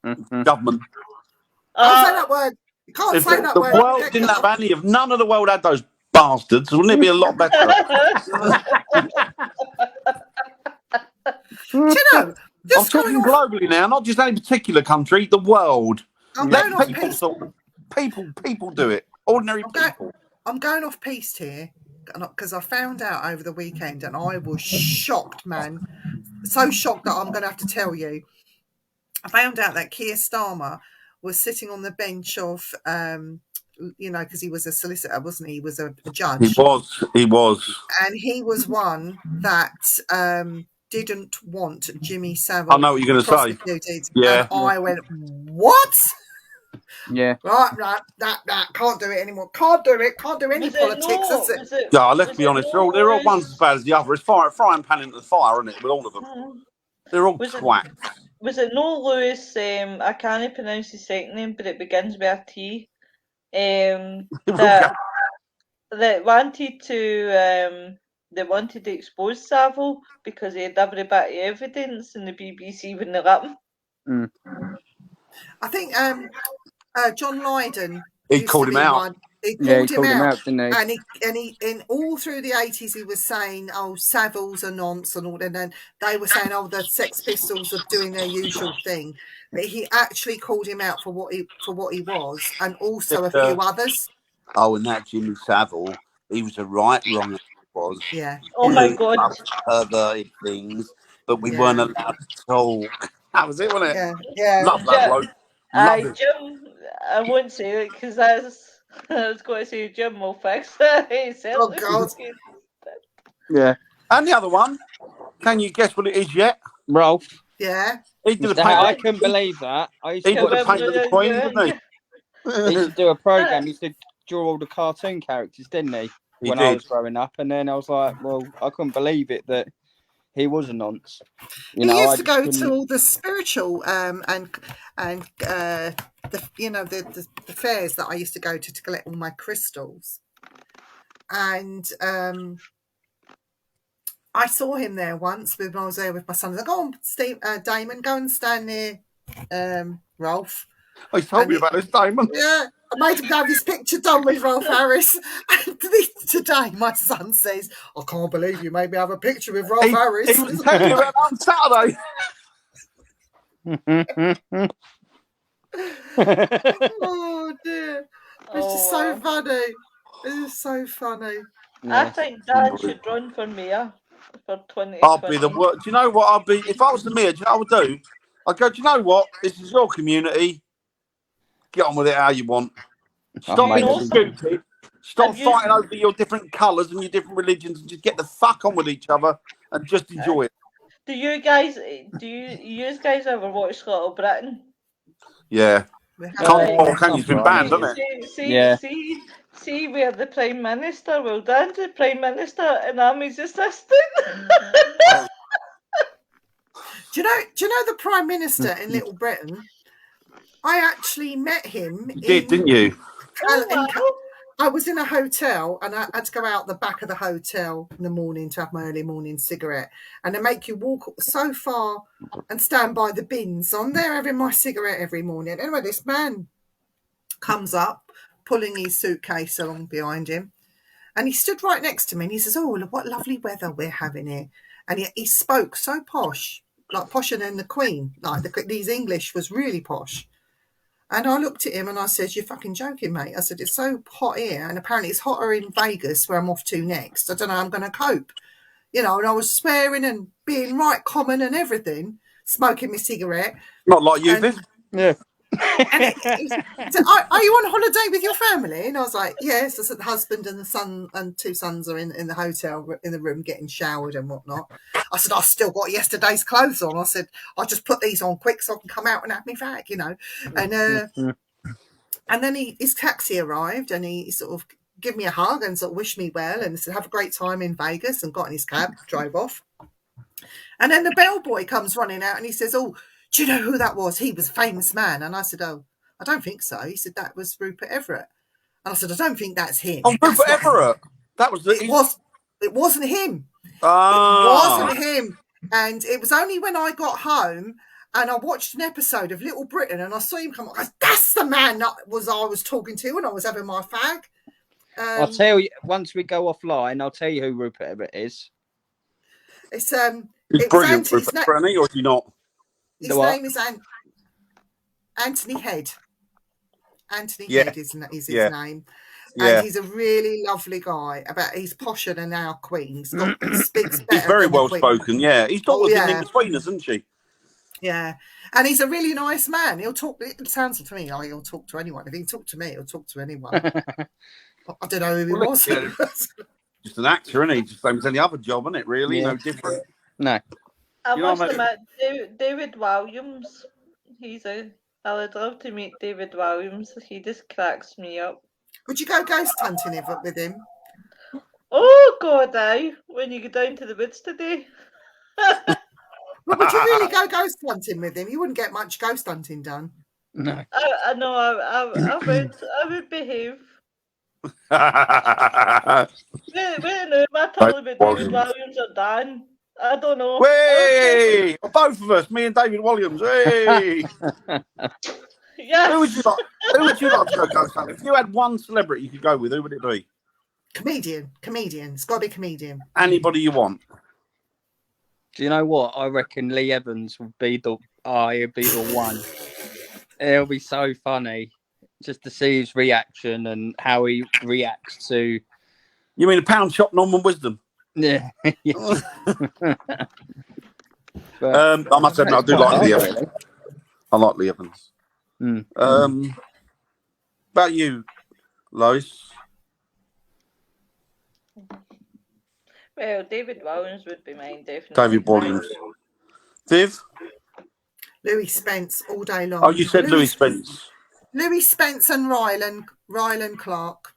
Speaker 1: Government.
Speaker 2: Can't say that word. You can't
Speaker 1: If
Speaker 2: say that
Speaker 1: the
Speaker 2: word.
Speaker 1: world didn't have any of, none of the world had those bastards, wouldn't it be a lot better?
Speaker 2: Do you know?
Speaker 1: I'm talking globally now, not just any particular country, the world. Let people do it. Ordinary people.
Speaker 2: I'm going off piste here because I found out over the weekend and I was shocked, man. So shocked that I'm going to have to tell you. I found out that Keir Starmer was sitting on the bench of, because he was a solicitor, wasn't he? He was a judge.
Speaker 1: He was.
Speaker 2: And he was one that didn't want Jimmy Savile.
Speaker 1: I know what you're going to say. Yeah.
Speaker 2: And I went, what?
Speaker 3: Yeah.
Speaker 2: Right. That can't do it anymore. Can't do any politics, is it?
Speaker 1: Yeah, let's be honest. They're all ones as bad as the other. It's frying pan into the fire, isn't it? With all of them. They're all twats.
Speaker 4: Was it no Lewis? I can't pronounce his second name, but it begins with a T. That wanted to expose Savile because he had every bit of evidence, and the BBC wouldn't let him.
Speaker 2: I think John Lydon.
Speaker 1: He called him out.
Speaker 2: He called him out,
Speaker 3: didn't he?
Speaker 2: And he in all through the 80s he was saying, "Oh, Savile's a nonce," and all, and then they were saying, "Oh, the Sex Pistols are doing their usual thing," but he actually called him out for what he was, and also a few others.
Speaker 1: Oh, and that Jimmy Savile, he was a right wrong. Was
Speaker 4: oh my god,
Speaker 1: perverted things, but we weren't allowed to talk. That was it, wasn't it?
Speaker 2: Yeah.
Speaker 1: Love that bloke.
Speaker 4: Jim, I won't say it because I was going to say Jim will fix it.
Speaker 2: Oh God.
Speaker 3: Yeah.
Speaker 1: And the other one, can you guess what it is yet?
Speaker 3: Ralph.
Speaker 2: Yeah.
Speaker 1: He did
Speaker 3: I couldn't believe that.
Speaker 1: He did the paint of the Queen, didn't he?
Speaker 3: He used to do a program. He used to draw all the cartoon characters, didn't he? When I was growing up, and then I was like, well, I couldn't believe it that he was a nonce.
Speaker 2: He used to go to all the spiritual and the fairs that I used to go to collect all my crystals, and I saw him there once when I was there with my son. I was like, "Oh, Damon, go and stand near Ralph."
Speaker 1: I told me about this, Damon.
Speaker 2: Yeah, I made him have his picture done with Rolf Harris. And today, my son says, "I can't believe you made me have a picture with Rolf Harris."
Speaker 1: He was telling you about that on Saturday.
Speaker 2: Oh dear, it's just so funny. It's so funny.
Speaker 4: I think Dad should run for mayor for 2020.
Speaker 1: I'll be the worst. Do you know what? I'll be if I was the mayor. Do you know what I would do? I'd go. Do you know what? This is your community. Get on with it how you want. Stop being stupid. Stop fighting over your different colours and your different religions, and just get the fuck on with each other and just enjoy it.
Speaker 4: Do you guys ever watch Scott Britain?
Speaker 1: Yeah. Kenny's been banned, hasn't
Speaker 4: it? See where the Prime Minister, well, Dan's the Prime Minister and I'm his assistant.
Speaker 2: Do you know the Prime Minister in Little Britain? I actually met him.
Speaker 1: You did, didn't you?
Speaker 2: I was in a hotel and I had to go out the back of the hotel in the morning to have my early morning cigarette. And they make you walk so far and stand by the bins. So I'm there having my cigarette every morning. Anyway, this man comes up, pulling his suitcase along behind him. And he stood right next to me and he says, "Oh, look what lovely weather we're having here." And he spoke so posh, like posher than the Queen. Like his English was really posh. And I looked at him and I said, "You're fucking joking, mate." I said, "It's so hot here. And apparently it's hotter in Vegas where I'm off to next. I don't know how I'm going to cope." And I was swearing and being right common and everything, smoking my cigarette.
Speaker 1: Not like you, Viv.
Speaker 3: Yeah.
Speaker 2: And he said, "Are you on holiday with your family?" And I was like, "Yes." I said, "The husband and the son and 2 sons are in the hotel in the room getting showered and whatnot." I said, "I've still got yesterday's clothes on." I said, "I'll just put these on quick so I can come out and have me fag, And then his taxi arrived and he sort of gave me a hug and sort of wished me well and said, "Have a great time in Vegas," and got in his cab, drove off. And then the bellboy comes running out and he says, "Oh, do you know who that was? He was a famous man." And I said, "Oh, I don't think so." He said, "That was Rupert Everett." And I said, "I don't think that's him."
Speaker 1: Oh, Rupert Everett. That was
Speaker 2: it wasn't him.
Speaker 1: Ah.
Speaker 2: It wasn't him. And it was only when I got home and I watched an episode of Little Britain and I saw him come on. That's the man I was talking to when I was having my fag.
Speaker 3: I'll tell you once we go offline. I'll tell you who Rupert Everett is.
Speaker 2: It's
Speaker 1: He's brilliant, Rupert Everett, or is he not?
Speaker 2: His name is Anthony Head. Anthony Head is his name. And he's a really lovely guy. He's posher than our Queen. He speaks better.
Speaker 1: He's very well spoken, yeah. He's got in between us, isn't she?
Speaker 2: Yeah. And he's a really nice man. He'll talk, it sounds to me like he'll talk to anyone. If he can talk to me, he'll talk to anyone. I don't know who he was.
Speaker 1: Just an actor, isn't he? Just same as any other job, isn't it, really?
Speaker 3: Yeah.
Speaker 1: No different.
Speaker 3: No.
Speaker 4: I must admit, David Williams, I would love to meet David Williams. He just cracks me up.
Speaker 2: Would you go ghost hunting with him?
Speaker 4: Oh, God, aye. When you go down to the woods today.
Speaker 2: Well, would you really go ghost hunting with him? You wouldn't get much ghost hunting done.
Speaker 3: No.
Speaker 4: I know, I would behave. Wait, no, am I talking about David Williams or Dan? I don't know.
Speaker 1: Way! Both of us, me and David Williams. Hey!
Speaker 4: Yes.
Speaker 1: Who would you like to go ghost hunting? If you had one celebrity you could go with, who would it be?
Speaker 2: Comedian. It's got to be comedian.
Speaker 1: Anybody you want.
Speaker 3: Do you know what? I reckon Lee Evans would be the one. It'll be so funny just to see his reaction and how he reacts to.
Speaker 1: You mean a pound shop Norman Wisdom?
Speaker 3: Yeah.
Speaker 1: I must admit, I do like Lee Evans. I like Lee Evans. About you, Lois?
Speaker 4: Well, David Williams would be mine, definitely.
Speaker 1: David Williams. Viv?
Speaker 2: Louis Spence all day long.
Speaker 1: Oh, you said Louis Spence.
Speaker 2: Louis Spence and Ryland Clark.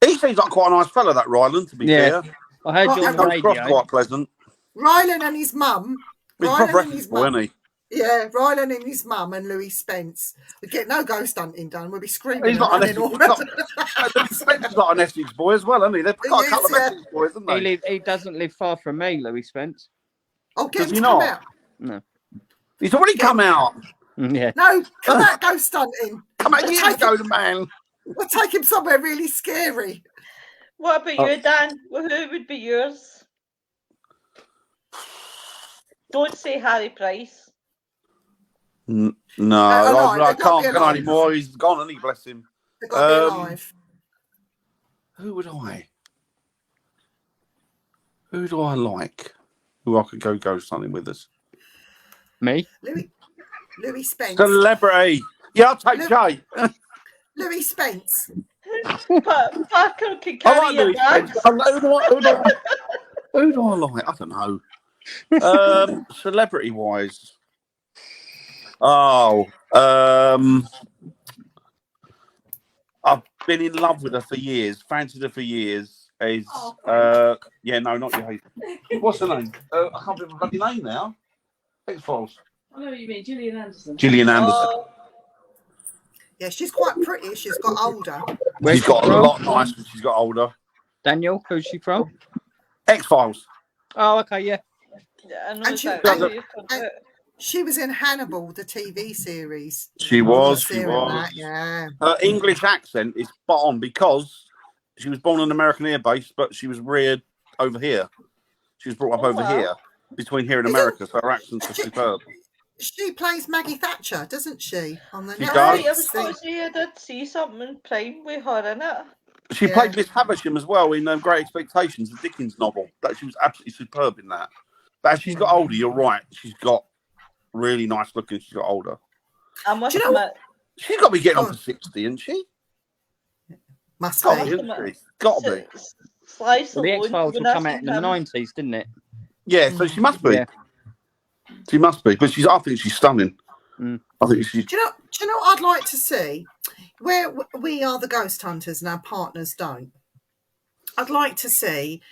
Speaker 1: He seems like quite a nice fella, that Ryland, to be fair.
Speaker 3: I heard you on the radio.
Speaker 1: Quite pleasant.
Speaker 2: Ryland and his mum.
Speaker 1: He's proper ethical, isn't he?
Speaker 2: Yeah, Ryland and his mum and Louis Spence. We'd get no ghost hunting done. We'd be screaming.
Speaker 1: He's not an Essex. Spence is like an Essex boy as well, isn't he? They've got a couple of Essex boys, haven't they?
Speaker 3: He doesn't live far from me, Louis Spence.
Speaker 2: Oh, get him to come out.
Speaker 3: No.
Speaker 1: He's already come out.
Speaker 3: Yeah.
Speaker 2: No, come out ghost hunting.
Speaker 1: Come on, you go, man.
Speaker 2: We'll take him somewhere really scary.
Speaker 4: What about you, Dan? Well, who would be yours? Don't say Harry Price.
Speaker 1: No,
Speaker 2: alive.
Speaker 1: I
Speaker 2: They've got to
Speaker 1: can't
Speaker 2: be
Speaker 1: go
Speaker 2: alive.
Speaker 1: anymore. He's gone, and he bless him.
Speaker 2: They've got to be alive.
Speaker 1: Who would I? Who do I like? Who I could go ghost hunting with us?
Speaker 3: Me?
Speaker 2: Louis Spence.
Speaker 1: Celebrity. Yeah, I'll take Jay.
Speaker 2: Louis Spence.
Speaker 4: Parker can
Speaker 1: I
Speaker 4: carry
Speaker 1: like
Speaker 4: your
Speaker 1: Louis
Speaker 4: bag.
Speaker 1: Spence. Who do I like? I don't know. Celebrity-wise. Oh, I've been in love with her for years, fancied her for years. Not you. What's her name? I can't remember her bloody name now. X-Files.
Speaker 5: I know what you mean, Gillian Anderson.
Speaker 1: Gillian Anderson.
Speaker 4: Oh,
Speaker 2: Yeah, she's quite pretty. She's got older.
Speaker 3: Where's
Speaker 1: She's got
Speaker 3: she
Speaker 1: a
Speaker 3: from?
Speaker 1: lot nicer when she's got older.
Speaker 3: Daniel, who's she from?
Speaker 1: X-Files.
Speaker 3: Oh, okay, yeah.
Speaker 4: yeah, I know
Speaker 2: And she-
Speaker 4: exactly.
Speaker 2: She was in Hannibal, the TV series.
Speaker 1: She was.
Speaker 2: Seeing that, yeah.
Speaker 1: Her English accent is spot on because she was born on American Air Base, but she was reared over here. She was brought up over here, between here and America, so her accents are superb.
Speaker 2: She plays Maggie Thatcher, doesn't she? On the
Speaker 1: She
Speaker 4: I
Speaker 1: does.
Speaker 4: was going to say I did see something in Prime with her in it.
Speaker 1: She
Speaker 2: Yeah.
Speaker 1: played Miss Havisham as well in Great Expectations, the Dickens novel. That she was absolutely superb in that. But as she's got older, you're right. She's got really nice looking. She's got older.
Speaker 4: I must
Speaker 2: Do you know
Speaker 4: admit,
Speaker 1: She's got to be getting on
Speaker 2: Oh.
Speaker 1: for 60, isn't she?
Speaker 2: Must
Speaker 1: Got to
Speaker 2: be.
Speaker 1: be, isn't she? Got to be.
Speaker 4: Slice
Speaker 3: Well, the
Speaker 4: alone,
Speaker 3: X-Files will
Speaker 4: when I
Speaker 3: come out
Speaker 4: seen
Speaker 3: in the
Speaker 4: him.
Speaker 3: 90s, didn't it?
Speaker 1: Yeah, so she must be.
Speaker 3: Yeah.
Speaker 1: She must be. But I think she's stunning.
Speaker 3: Mm.
Speaker 1: I think she's.
Speaker 2: Do you know what I'd like to see? Where we are the ghost hunters and our partners don't. I'd like to see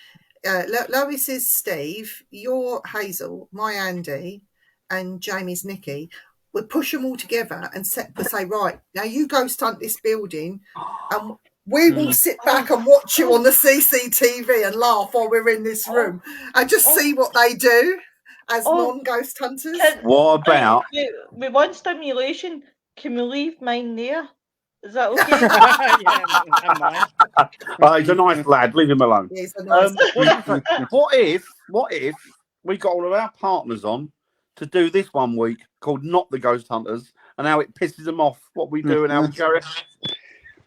Speaker 2: Lois is Steve, you're Hazel, my Andy, and Jamie's Nikki. We'll push them all together and say, right, now you ghost hunt this building, and we will sit back and watch you on the CCTV and laugh while we're in this room and just see what they do as non-ghost hunters.
Speaker 1: What about?
Speaker 4: With one stimulation, can we leave mine there? Is that okay?
Speaker 1: He's a nice lad. Leave him alone.
Speaker 2: He's a nice
Speaker 1: What if we got all of our partners on to do this one week called Not the Ghost Hunters, and how it pisses them off what we do and how we carry it?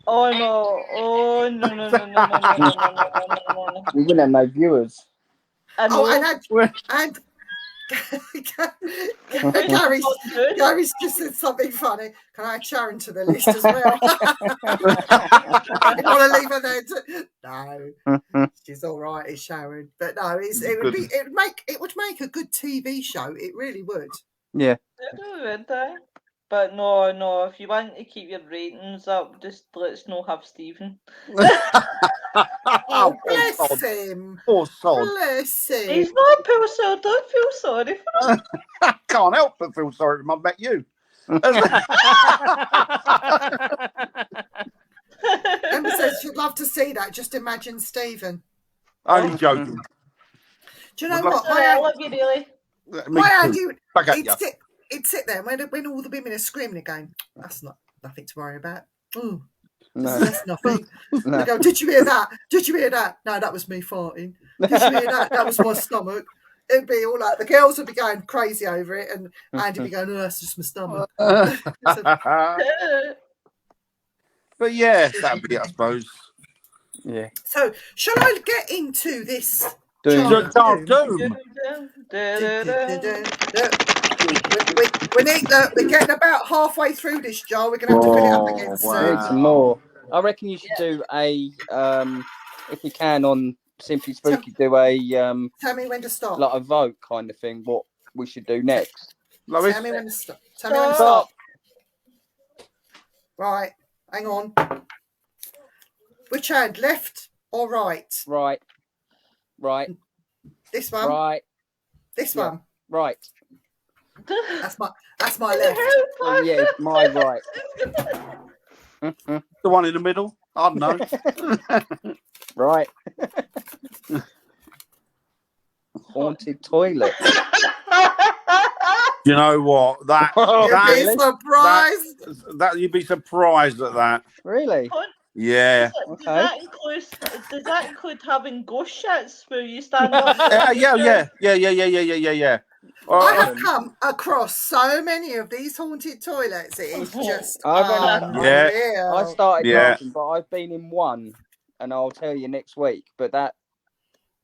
Speaker 4: Oh no! Oh no!
Speaker 3: We wouldn't have no viewers.
Speaker 4: I know.
Speaker 2: and Gary's just said something funny. Can I add Sharon to the list as well? You want to leave her there? No, she's all right. It's Sharon, but no, it would make a good TV show. It really would.
Speaker 3: Yeah.
Speaker 4: But no, if you want to keep your ratings up, just let's not have Stephen.
Speaker 2: Oh, bless him.
Speaker 1: Poor sod.
Speaker 2: Bless him.
Speaker 4: He's not a poor soul, don't feel sorry for him.
Speaker 1: Can't help but feel sorry for him. I met you.
Speaker 2: Emma says she'd love to see that. Just imagine Stephen.
Speaker 1: Only joking.
Speaker 2: Do you know
Speaker 1: I'd
Speaker 2: what?
Speaker 4: I love you, really.
Speaker 2: My Andy,
Speaker 1: Back at
Speaker 2: he'd
Speaker 1: you.
Speaker 2: sit there when all the women are screaming and going, that's nothing to worry about.
Speaker 3: No.
Speaker 2: That's nothing.
Speaker 3: No.
Speaker 2: I go, did you hear that? Did you hear that? No, that was me farting. Did you hear that? That was my stomach. It'd be all like the girls would be going crazy over it, and Andy'd be going, "Oh, that's just my stomach."
Speaker 1: But yeah, that'd be it, I suppose.
Speaker 3: Yeah.
Speaker 2: So, shall I get into this?
Speaker 3: Doom.
Speaker 2: Charm
Speaker 1: Doom.
Speaker 2: We're getting about halfway through this, Joel. We're going to have to fill it up again soon.
Speaker 3: We need some more. I reckon you should do a, if you can, on Simply Spooky, do a
Speaker 2: Tell me when to stop.
Speaker 3: like a vote kind of thing. What we should do next.
Speaker 1: Lois?
Speaker 2: Tell me when to stop. Tell me when to stop. Right, hang on. Which hand, left or right?
Speaker 3: Right.
Speaker 2: This one.
Speaker 3: Right.
Speaker 2: This
Speaker 3: Yeah.
Speaker 2: one.
Speaker 3: Right.
Speaker 2: That's my left.
Speaker 3: Oh, yeah, my right.
Speaker 1: The one in the middle? I don't know.
Speaker 3: Right. Haunted toilet.
Speaker 1: You know what? That
Speaker 3: Oh,
Speaker 2: You'd be
Speaker 3: really?
Speaker 2: surprised.
Speaker 1: that you'd be surprised at that.
Speaker 3: Really?
Speaker 1: Yeah.
Speaker 4: Does that include having ghost shits where you stand up?
Speaker 1: Yeah.
Speaker 2: I have come across so many of these haunted toilets. It is just unreal.
Speaker 3: I started
Speaker 1: Yeah.
Speaker 3: laughing, but I've been in one, and I'll tell you next week. But that,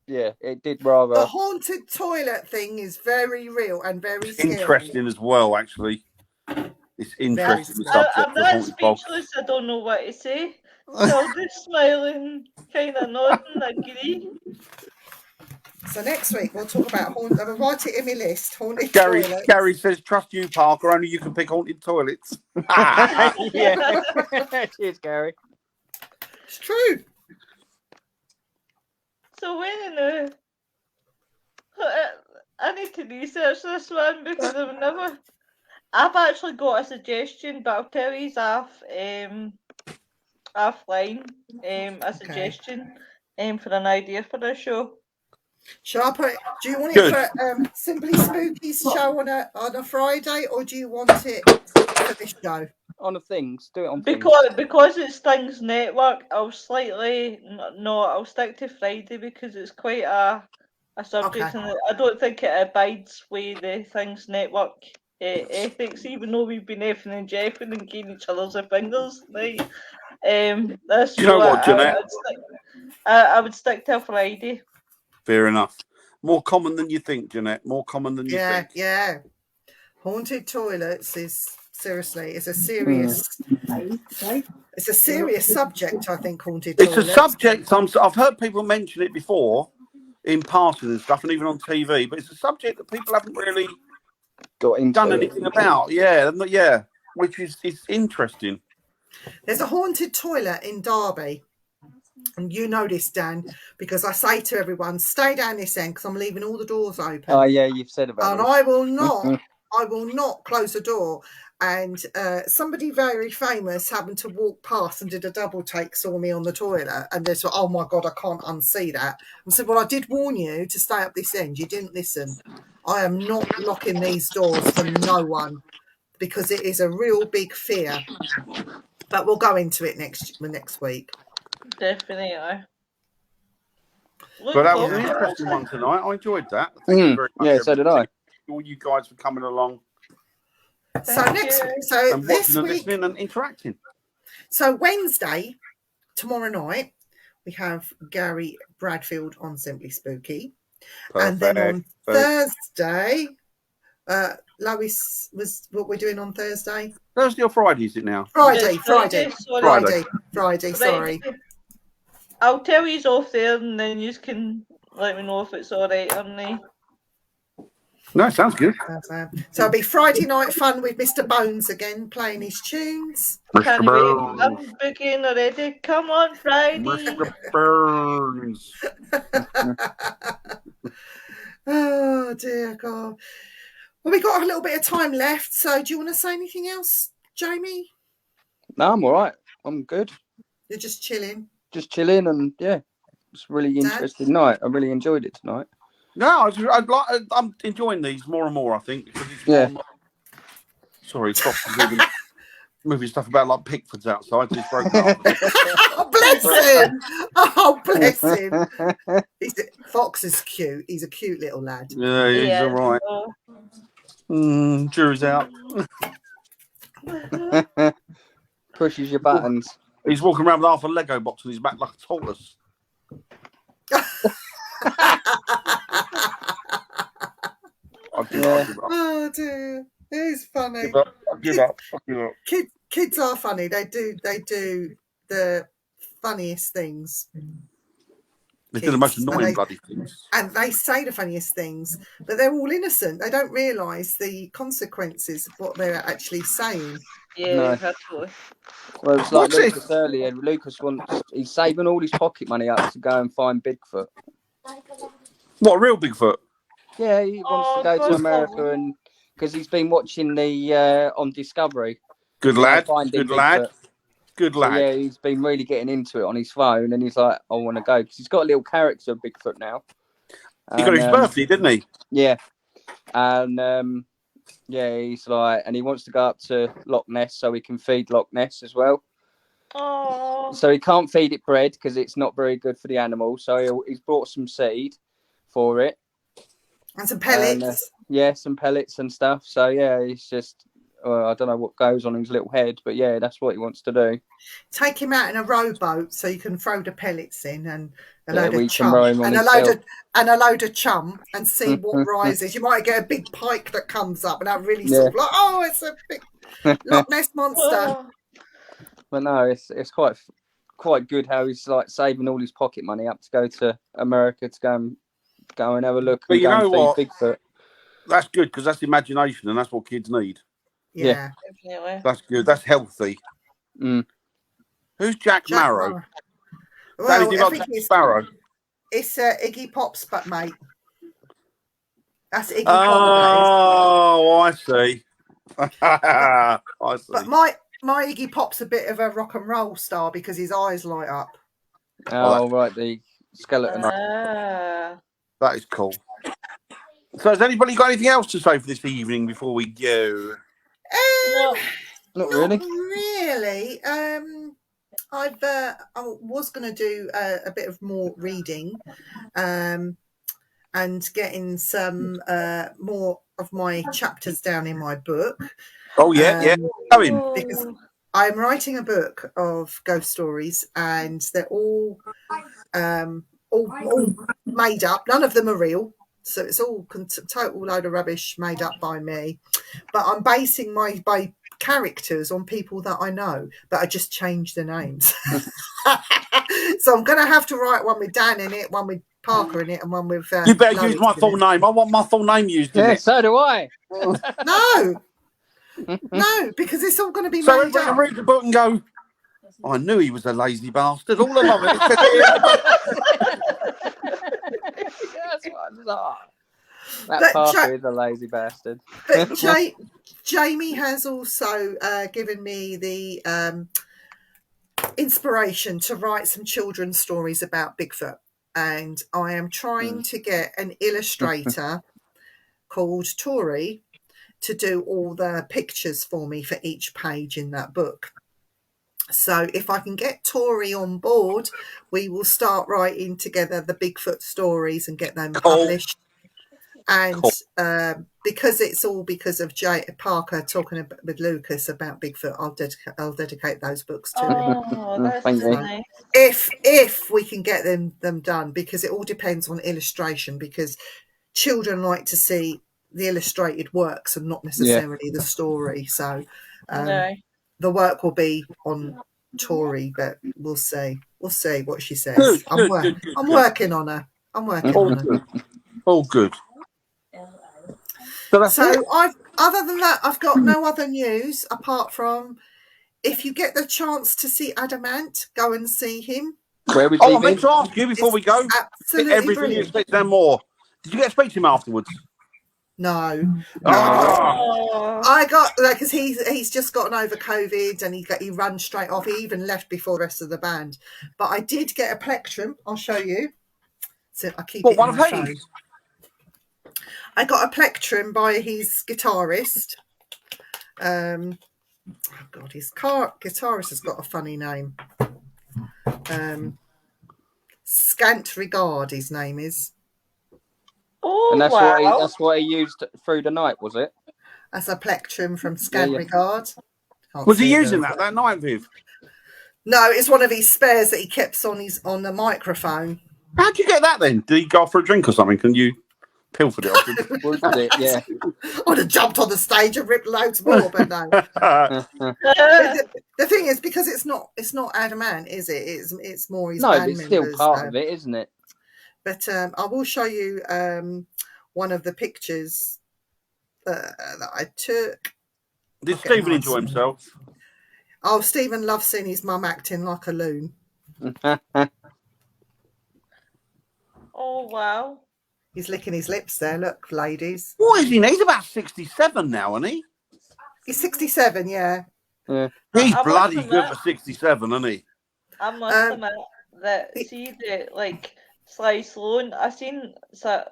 Speaker 3: it did rather.
Speaker 2: The haunted toilet thing is very real and very scary.
Speaker 1: Interesting as well, actually. It's interesting.
Speaker 4: I'm not speechless. I don't know what to say. So I'm just smiling, kind of nodding, agree.
Speaker 2: So next week we'll talk about haunted. I'll write it in my list. Haunted
Speaker 1: Gary
Speaker 2: toilets.
Speaker 1: says, "Trust you, Parker. Only you can pick haunted toilets."
Speaker 3: Yeah. Cheers, Gary.
Speaker 2: It's true.
Speaker 4: So when I need to research this one because I've actually got a suggestion, but I'll tell you offline. A suggestion for an idea for the show.
Speaker 2: Shall I put it? Do you want it for Simply Spooky's show on a Friday, or do you want it for this show?
Speaker 3: On the things, do it on
Speaker 4: because it's Things Network. I'll stick to Friday because it's quite a subject, and I don't think it abides with the Things Network ethics, even though we've been effing and jeffing and giving each other's fingers. Right?
Speaker 1: Do you know what, Jeanette?
Speaker 4: I would stick to Friday.
Speaker 1: Fair enough. More common than you think, Jeanette. More common than you think.
Speaker 2: Yeah. Haunted toilets is seriously. It's a serious. It's a serious subject. I think haunted toilets.
Speaker 1: It's a subject. I've heard people mention it before in passing and stuff, and even on TV. But it's a subject that people haven't really done anything about. Yeah. Which is interesting.
Speaker 2: There's a haunted toilet in Derby. And you know this, Dan, because I say to everyone, stay down this end because I'm leaving all the doors open.
Speaker 3: Oh yeah, you've said about
Speaker 2: it. And I will not close the door. And somebody very famous happened to walk past and did a double take, saw me on the toilet, and they said, "Oh my God, I can't unsee that." I said, "Well, I did warn you to stay up this end. You didn't listen. I am not locking these doors for no one because it is a real big fear." But we'll go into it next week.
Speaker 4: Definitely.
Speaker 1: But that was an interesting one tonight. I enjoyed that. Thank you very much.
Speaker 3: Yeah, so did I.
Speaker 1: All you guys for coming along.
Speaker 2: And this week,
Speaker 1: listening and interacting.
Speaker 2: So Wednesday, tomorrow night, we have Gary Bradfield on Simply Spooky. Perfect. And then on Thursday, Lois was what we're doing on Thursday.
Speaker 1: Thursday or Friday is it now?
Speaker 2: Friday. Sorry.
Speaker 4: I'll tell you off there, and then you can let me know if it's all right or not.
Speaker 1: No, sounds good.
Speaker 2: So it'll be Friday night fun with Mr. Bones again, playing his tunes.
Speaker 4: Mr. Bones. I'm booking already. Come on, Friday.
Speaker 1: Mr. Bones.
Speaker 2: Oh dear God. Well, we got a little bit of time left, so do you want to say anything else, Jamie?
Speaker 3: No, I'm all right. I'm good.
Speaker 2: You're just chilling.
Speaker 3: And it's a really interesting night. I really enjoyed it tonight.
Speaker 1: No, I'm enjoying these more and more. I think. Sorry, stop moving stuff about like Pickford's outside. Just broke up.
Speaker 2: Oh, bless him! Oh, bless him! Fox is cute. He's a cute little lad.
Speaker 1: Yeah, he's all right. Jury's out.
Speaker 3: Pushes your buttons.
Speaker 1: He's walking around with half a Lego box on his back like a tortoise.
Speaker 2: Oh dear, it's funny.
Speaker 1: Give up.
Speaker 2: Kids are funny. They do the funniest things.
Speaker 1: They do the most annoying bloody things.
Speaker 2: And they say the funniest things, but they're all innocent. They don't realise the consequences of what they're actually saying.
Speaker 4: Yeah, exactly.
Speaker 3: Well, it's like Lucas earlier. Lucas he's saving all his pocket money up to go and find Bigfoot.
Speaker 1: What, real Bigfoot?
Speaker 3: Yeah, he wants to go to America, and because he's been watching the on Discovery.
Speaker 1: Good lad.
Speaker 3: So yeah, he's been really getting into it on his phone, and he's like, I want to go because he's got a little character of Bigfoot now.
Speaker 1: He got his birthday, didn't he?
Speaker 3: Yeah, and Yeah, he's like, and he wants to go up to Loch Ness so he can feed Loch Ness as well.
Speaker 4: Oh.
Speaker 3: So he can't feed it bread because it's not very good for the animal. So he's brought some seed for it.
Speaker 2: And some pellets.
Speaker 3: And, yeah, some pellets and stuff. So, yeah, he's just, I don't know what goes on in his little head, but, yeah, that's what he wants to do.
Speaker 2: Take him out in a rowboat so you can throw the pellets in and a
Speaker 3: Yeah,
Speaker 2: load
Speaker 3: we
Speaker 2: of
Speaker 3: can
Speaker 2: chum.
Speaker 3: row him on
Speaker 2: And
Speaker 3: his
Speaker 2: a load of chum and see what rises. You might get a big pike that comes up and that really sort of like, oh, it's a big Loch Ness monster.
Speaker 3: But no, it's quite good how he's like saving all his pocket money up to go to America to go and have a look.
Speaker 1: But
Speaker 3: and
Speaker 1: you
Speaker 3: go
Speaker 1: know
Speaker 3: and feed
Speaker 1: what?
Speaker 3: Bigfoot.
Speaker 1: That's good because that's imagination and that's what kids need.
Speaker 2: Yeah.
Speaker 4: Definitely.
Speaker 1: That's good. That's healthy.
Speaker 3: Mm.
Speaker 1: Who's Jack Marrow?
Speaker 2: Well,
Speaker 1: Danny, do you
Speaker 2: I
Speaker 1: like
Speaker 2: think
Speaker 1: Jack Sparrow?
Speaker 2: it's Iggy Pop's but mate. That's Iggy Pop.
Speaker 1: Oh, I see. I see.
Speaker 2: But my Iggy Pop's a bit of a rock and roll star because his eyes light up.
Speaker 3: Oh, right, the skeleton.
Speaker 4: Ah.
Speaker 1: That is cool. So, has anybody got anything else to say for this evening before we go?
Speaker 4: No.
Speaker 3: Not really.
Speaker 2: Really. I was going to do a bit of more reading, and getting some more of my chapters down in my book.
Speaker 1: Oh yeah. Going.
Speaker 2: Because I'm writing a book of ghost stories, and they're all made up. None of them are real. So it's all total load of rubbish made up by me. But I'm basing my characters on people that I know, but I just changed the names. So I'm going to have to write one with Dan in it, one with Parker in it, and one with...
Speaker 1: you better
Speaker 2: Lois
Speaker 1: use my full name. I want my full name used in
Speaker 3: Yeah,
Speaker 1: it.
Speaker 3: so do I.
Speaker 2: No, because it's all going to be
Speaker 1: So
Speaker 2: made
Speaker 1: everybody
Speaker 2: up.
Speaker 1: read the book and go, I knew he was a lazy bastard all along. It said it in the book.
Speaker 3: That's what I thought. That
Speaker 2: But
Speaker 3: Parker is a lazy bastard.
Speaker 2: But Jamie has also given me the inspiration to write some children's stories about Bigfoot. And I am trying to get an illustrator called Tori to do all the pictures for me for each page in that book. So if I can get Tori on board, we will start writing together the Bigfoot stories and get them published. And because it's all because of Parker talking with Lucas about Bigfoot, I'll dedicate those books to him.
Speaker 4: Oh, that's nice.
Speaker 2: If we can get them done, because it all depends on illustration, because children like to see the illustrated works and not necessarily the story. So the work will be on Tori, but we'll see. We'll see what she says. I'm working on her. I'm working on her.
Speaker 1: All good.
Speaker 2: So other than that, I've got no other news apart from if you get the chance to see Adamant, go and see him.
Speaker 3: Where was
Speaker 1: I meant to ask you before we go.
Speaker 2: Absolutely
Speaker 1: Everything
Speaker 2: brilliant.
Speaker 1: you expect no more. Did you get to speak to him afterwards?
Speaker 2: No.
Speaker 1: Oh.
Speaker 2: I got because he's just gotten over COVID and he ran straight off. He even left before the rest of the band. But I did get a plectrum. I'll show you. So I keep it
Speaker 1: one
Speaker 2: in
Speaker 1: of
Speaker 2: my
Speaker 1: these?
Speaker 2: phone. I got a plectrum by his guitarist. Oh God, his guitarist has got a funny name. Scant Regard, his name is.
Speaker 4: Oh,
Speaker 3: and that's
Speaker 4: wow.
Speaker 3: what he used through the night, was it?
Speaker 2: That's a plectrum from Scant Regard.
Speaker 1: Was he using that night, Viv?
Speaker 2: No, it's one of his spares that he keeps on the microphone.
Speaker 1: How'd you get that then? Did he go for a drink or something? Can you pilfered it off him?
Speaker 3: Yeah.
Speaker 2: I would have jumped on the stage and ripped loads more, but no. The thing is, because it's not Adamant, is it? It's more his band
Speaker 3: it's
Speaker 2: members,
Speaker 3: still part of it, isn't it?
Speaker 2: But I will show you one of the pictures that I took.
Speaker 1: Did Stephen enjoy himself?
Speaker 2: Oh, Stephen loves seeing his mum acting like a loon.
Speaker 4: Oh, wow.
Speaker 2: He's licking his lips there. Look, ladies.
Speaker 1: What is he? He's about 67 now, isn't he?
Speaker 2: He's 67, yeah.
Speaker 1: He's bloody good for 67, isn't he?
Speaker 4: I must admit that see the Sly Stallone. I seen Sly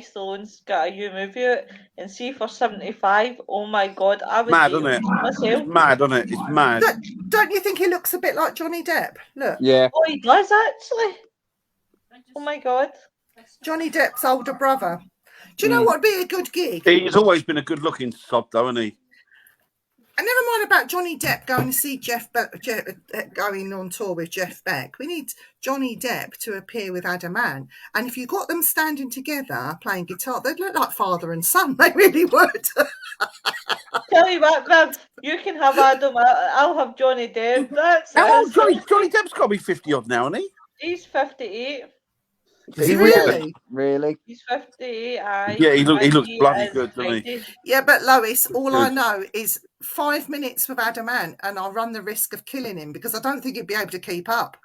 Speaker 4: Stallone's got a new movie out, and see for 75. Oh my god, I would
Speaker 1: Mad,
Speaker 4: date
Speaker 1: isn't it?
Speaker 4: myself.
Speaker 1: It's mad, isn't it? It's mad.
Speaker 2: Don't you think he looks a bit like Johnny Depp? Look,
Speaker 3: Yeah.
Speaker 4: Oh, he does actually. Oh my god.
Speaker 2: Johnny Depp's older brother. Do you know what would be a good gig?
Speaker 1: He's always been a good-looking sod, though, hasn't he?
Speaker 2: And never mind about Johnny Depp going to see going on tour with Jeff Beck. We need Johnny Depp to appear with Adam Ant. And if you got them standing together playing guitar, they'd look like father and son. They really would.
Speaker 4: Tell you what, Viv, you can have Adam. I'll have Johnny Depp. That's
Speaker 1: How
Speaker 4: it.
Speaker 1: old Johnny Depp's got to be 50 odd now, isn't he?
Speaker 4: He's 58.
Speaker 2: Is he really?
Speaker 3: Really?
Speaker 4: He's 58. Aye.
Speaker 1: Yeah, he looks
Speaker 4: He
Speaker 1: bloody
Speaker 4: is
Speaker 1: good, doesn't he?
Speaker 4: 90.
Speaker 2: Yeah, but Lois, all I
Speaker 1: Good.
Speaker 2: know is 5 minutes with Adam Ant, and I'll run the risk of killing him because I don't think he'd be able to keep up.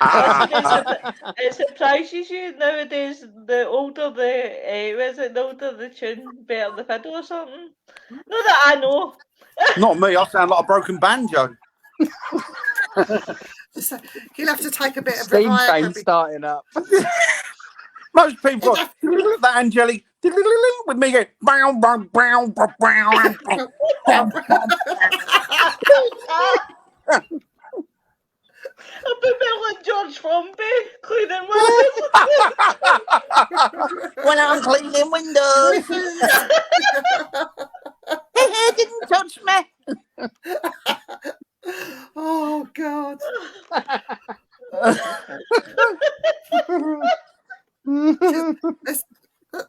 Speaker 4: It surprises you nowadays. The older the tune, better the fiddle or something. Not that I know.
Speaker 1: Not me. I sound like a broken banjo.
Speaker 2: So he'll have to take a bit of
Speaker 3: Steam
Speaker 2: Viagra
Speaker 3: train starting up.
Speaker 1: Most people got that angelic with me going brown, brown, brown, brown, brown.
Speaker 4: I've been like George Formby cleaning windows.
Speaker 1: When I'm cleaning windows, it didn't touch me.
Speaker 2: Oh God!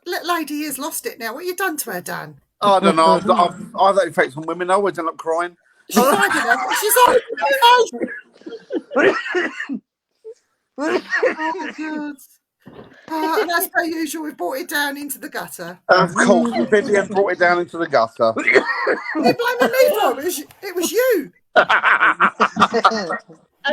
Speaker 2: That lady has lost it now. What have you done to her, Dan?
Speaker 1: I don't know. I've that effect on women. I always end up crying.
Speaker 2: She's hiding her. She's hiding her. Oh God! And as per usual, we've brought it down into the gutter.
Speaker 1: Of course, Vivian brought it down into the gutter.
Speaker 2: You're blaming me for it. It was you.
Speaker 4: I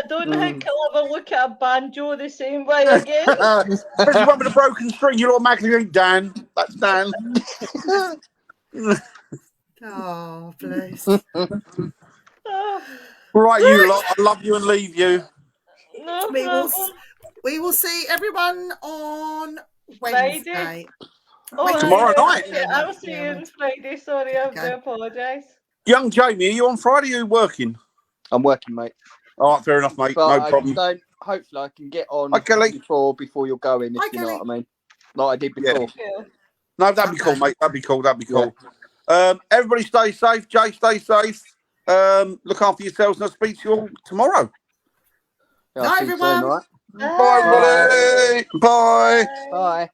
Speaker 4: don't think I'll ever look at a banjo the same way again.
Speaker 1: Especially one with a broken string, you automatically think, Dan. That's Dan.
Speaker 2: Oh, bless.
Speaker 4: Oh,
Speaker 1: Right, you lot. I love you and leave you.
Speaker 4: no
Speaker 2: We will see everyone on Wednesday.
Speaker 4: Friday. Oh,
Speaker 1: Tomorrow night.
Speaker 4: I'll see you on Friday. Sorry, I do apologise.
Speaker 1: Young Jamie, are you on Friday or are you working?
Speaker 3: I'm working, mate.
Speaker 1: All right, fair enough, mate.
Speaker 3: But
Speaker 1: No problem.
Speaker 3: Hopefully I can get on
Speaker 1: Hi, Kelly.
Speaker 3: before you're going, if
Speaker 2: Hi,
Speaker 3: you know
Speaker 2: Kelly.
Speaker 3: what I mean. Like I did before.
Speaker 4: Cool.
Speaker 1: No, that'd be cool, mate. That'd be cool. Everybody stay safe. Jay, stay safe. Look after yourselves and I'll speak to you all tomorrow.
Speaker 3: Yeah,
Speaker 2: Bye,
Speaker 3: I'll see you soon,
Speaker 2: everyone.
Speaker 3: all right?
Speaker 1: Bye, everybody. Bye.
Speaker 3: Bye.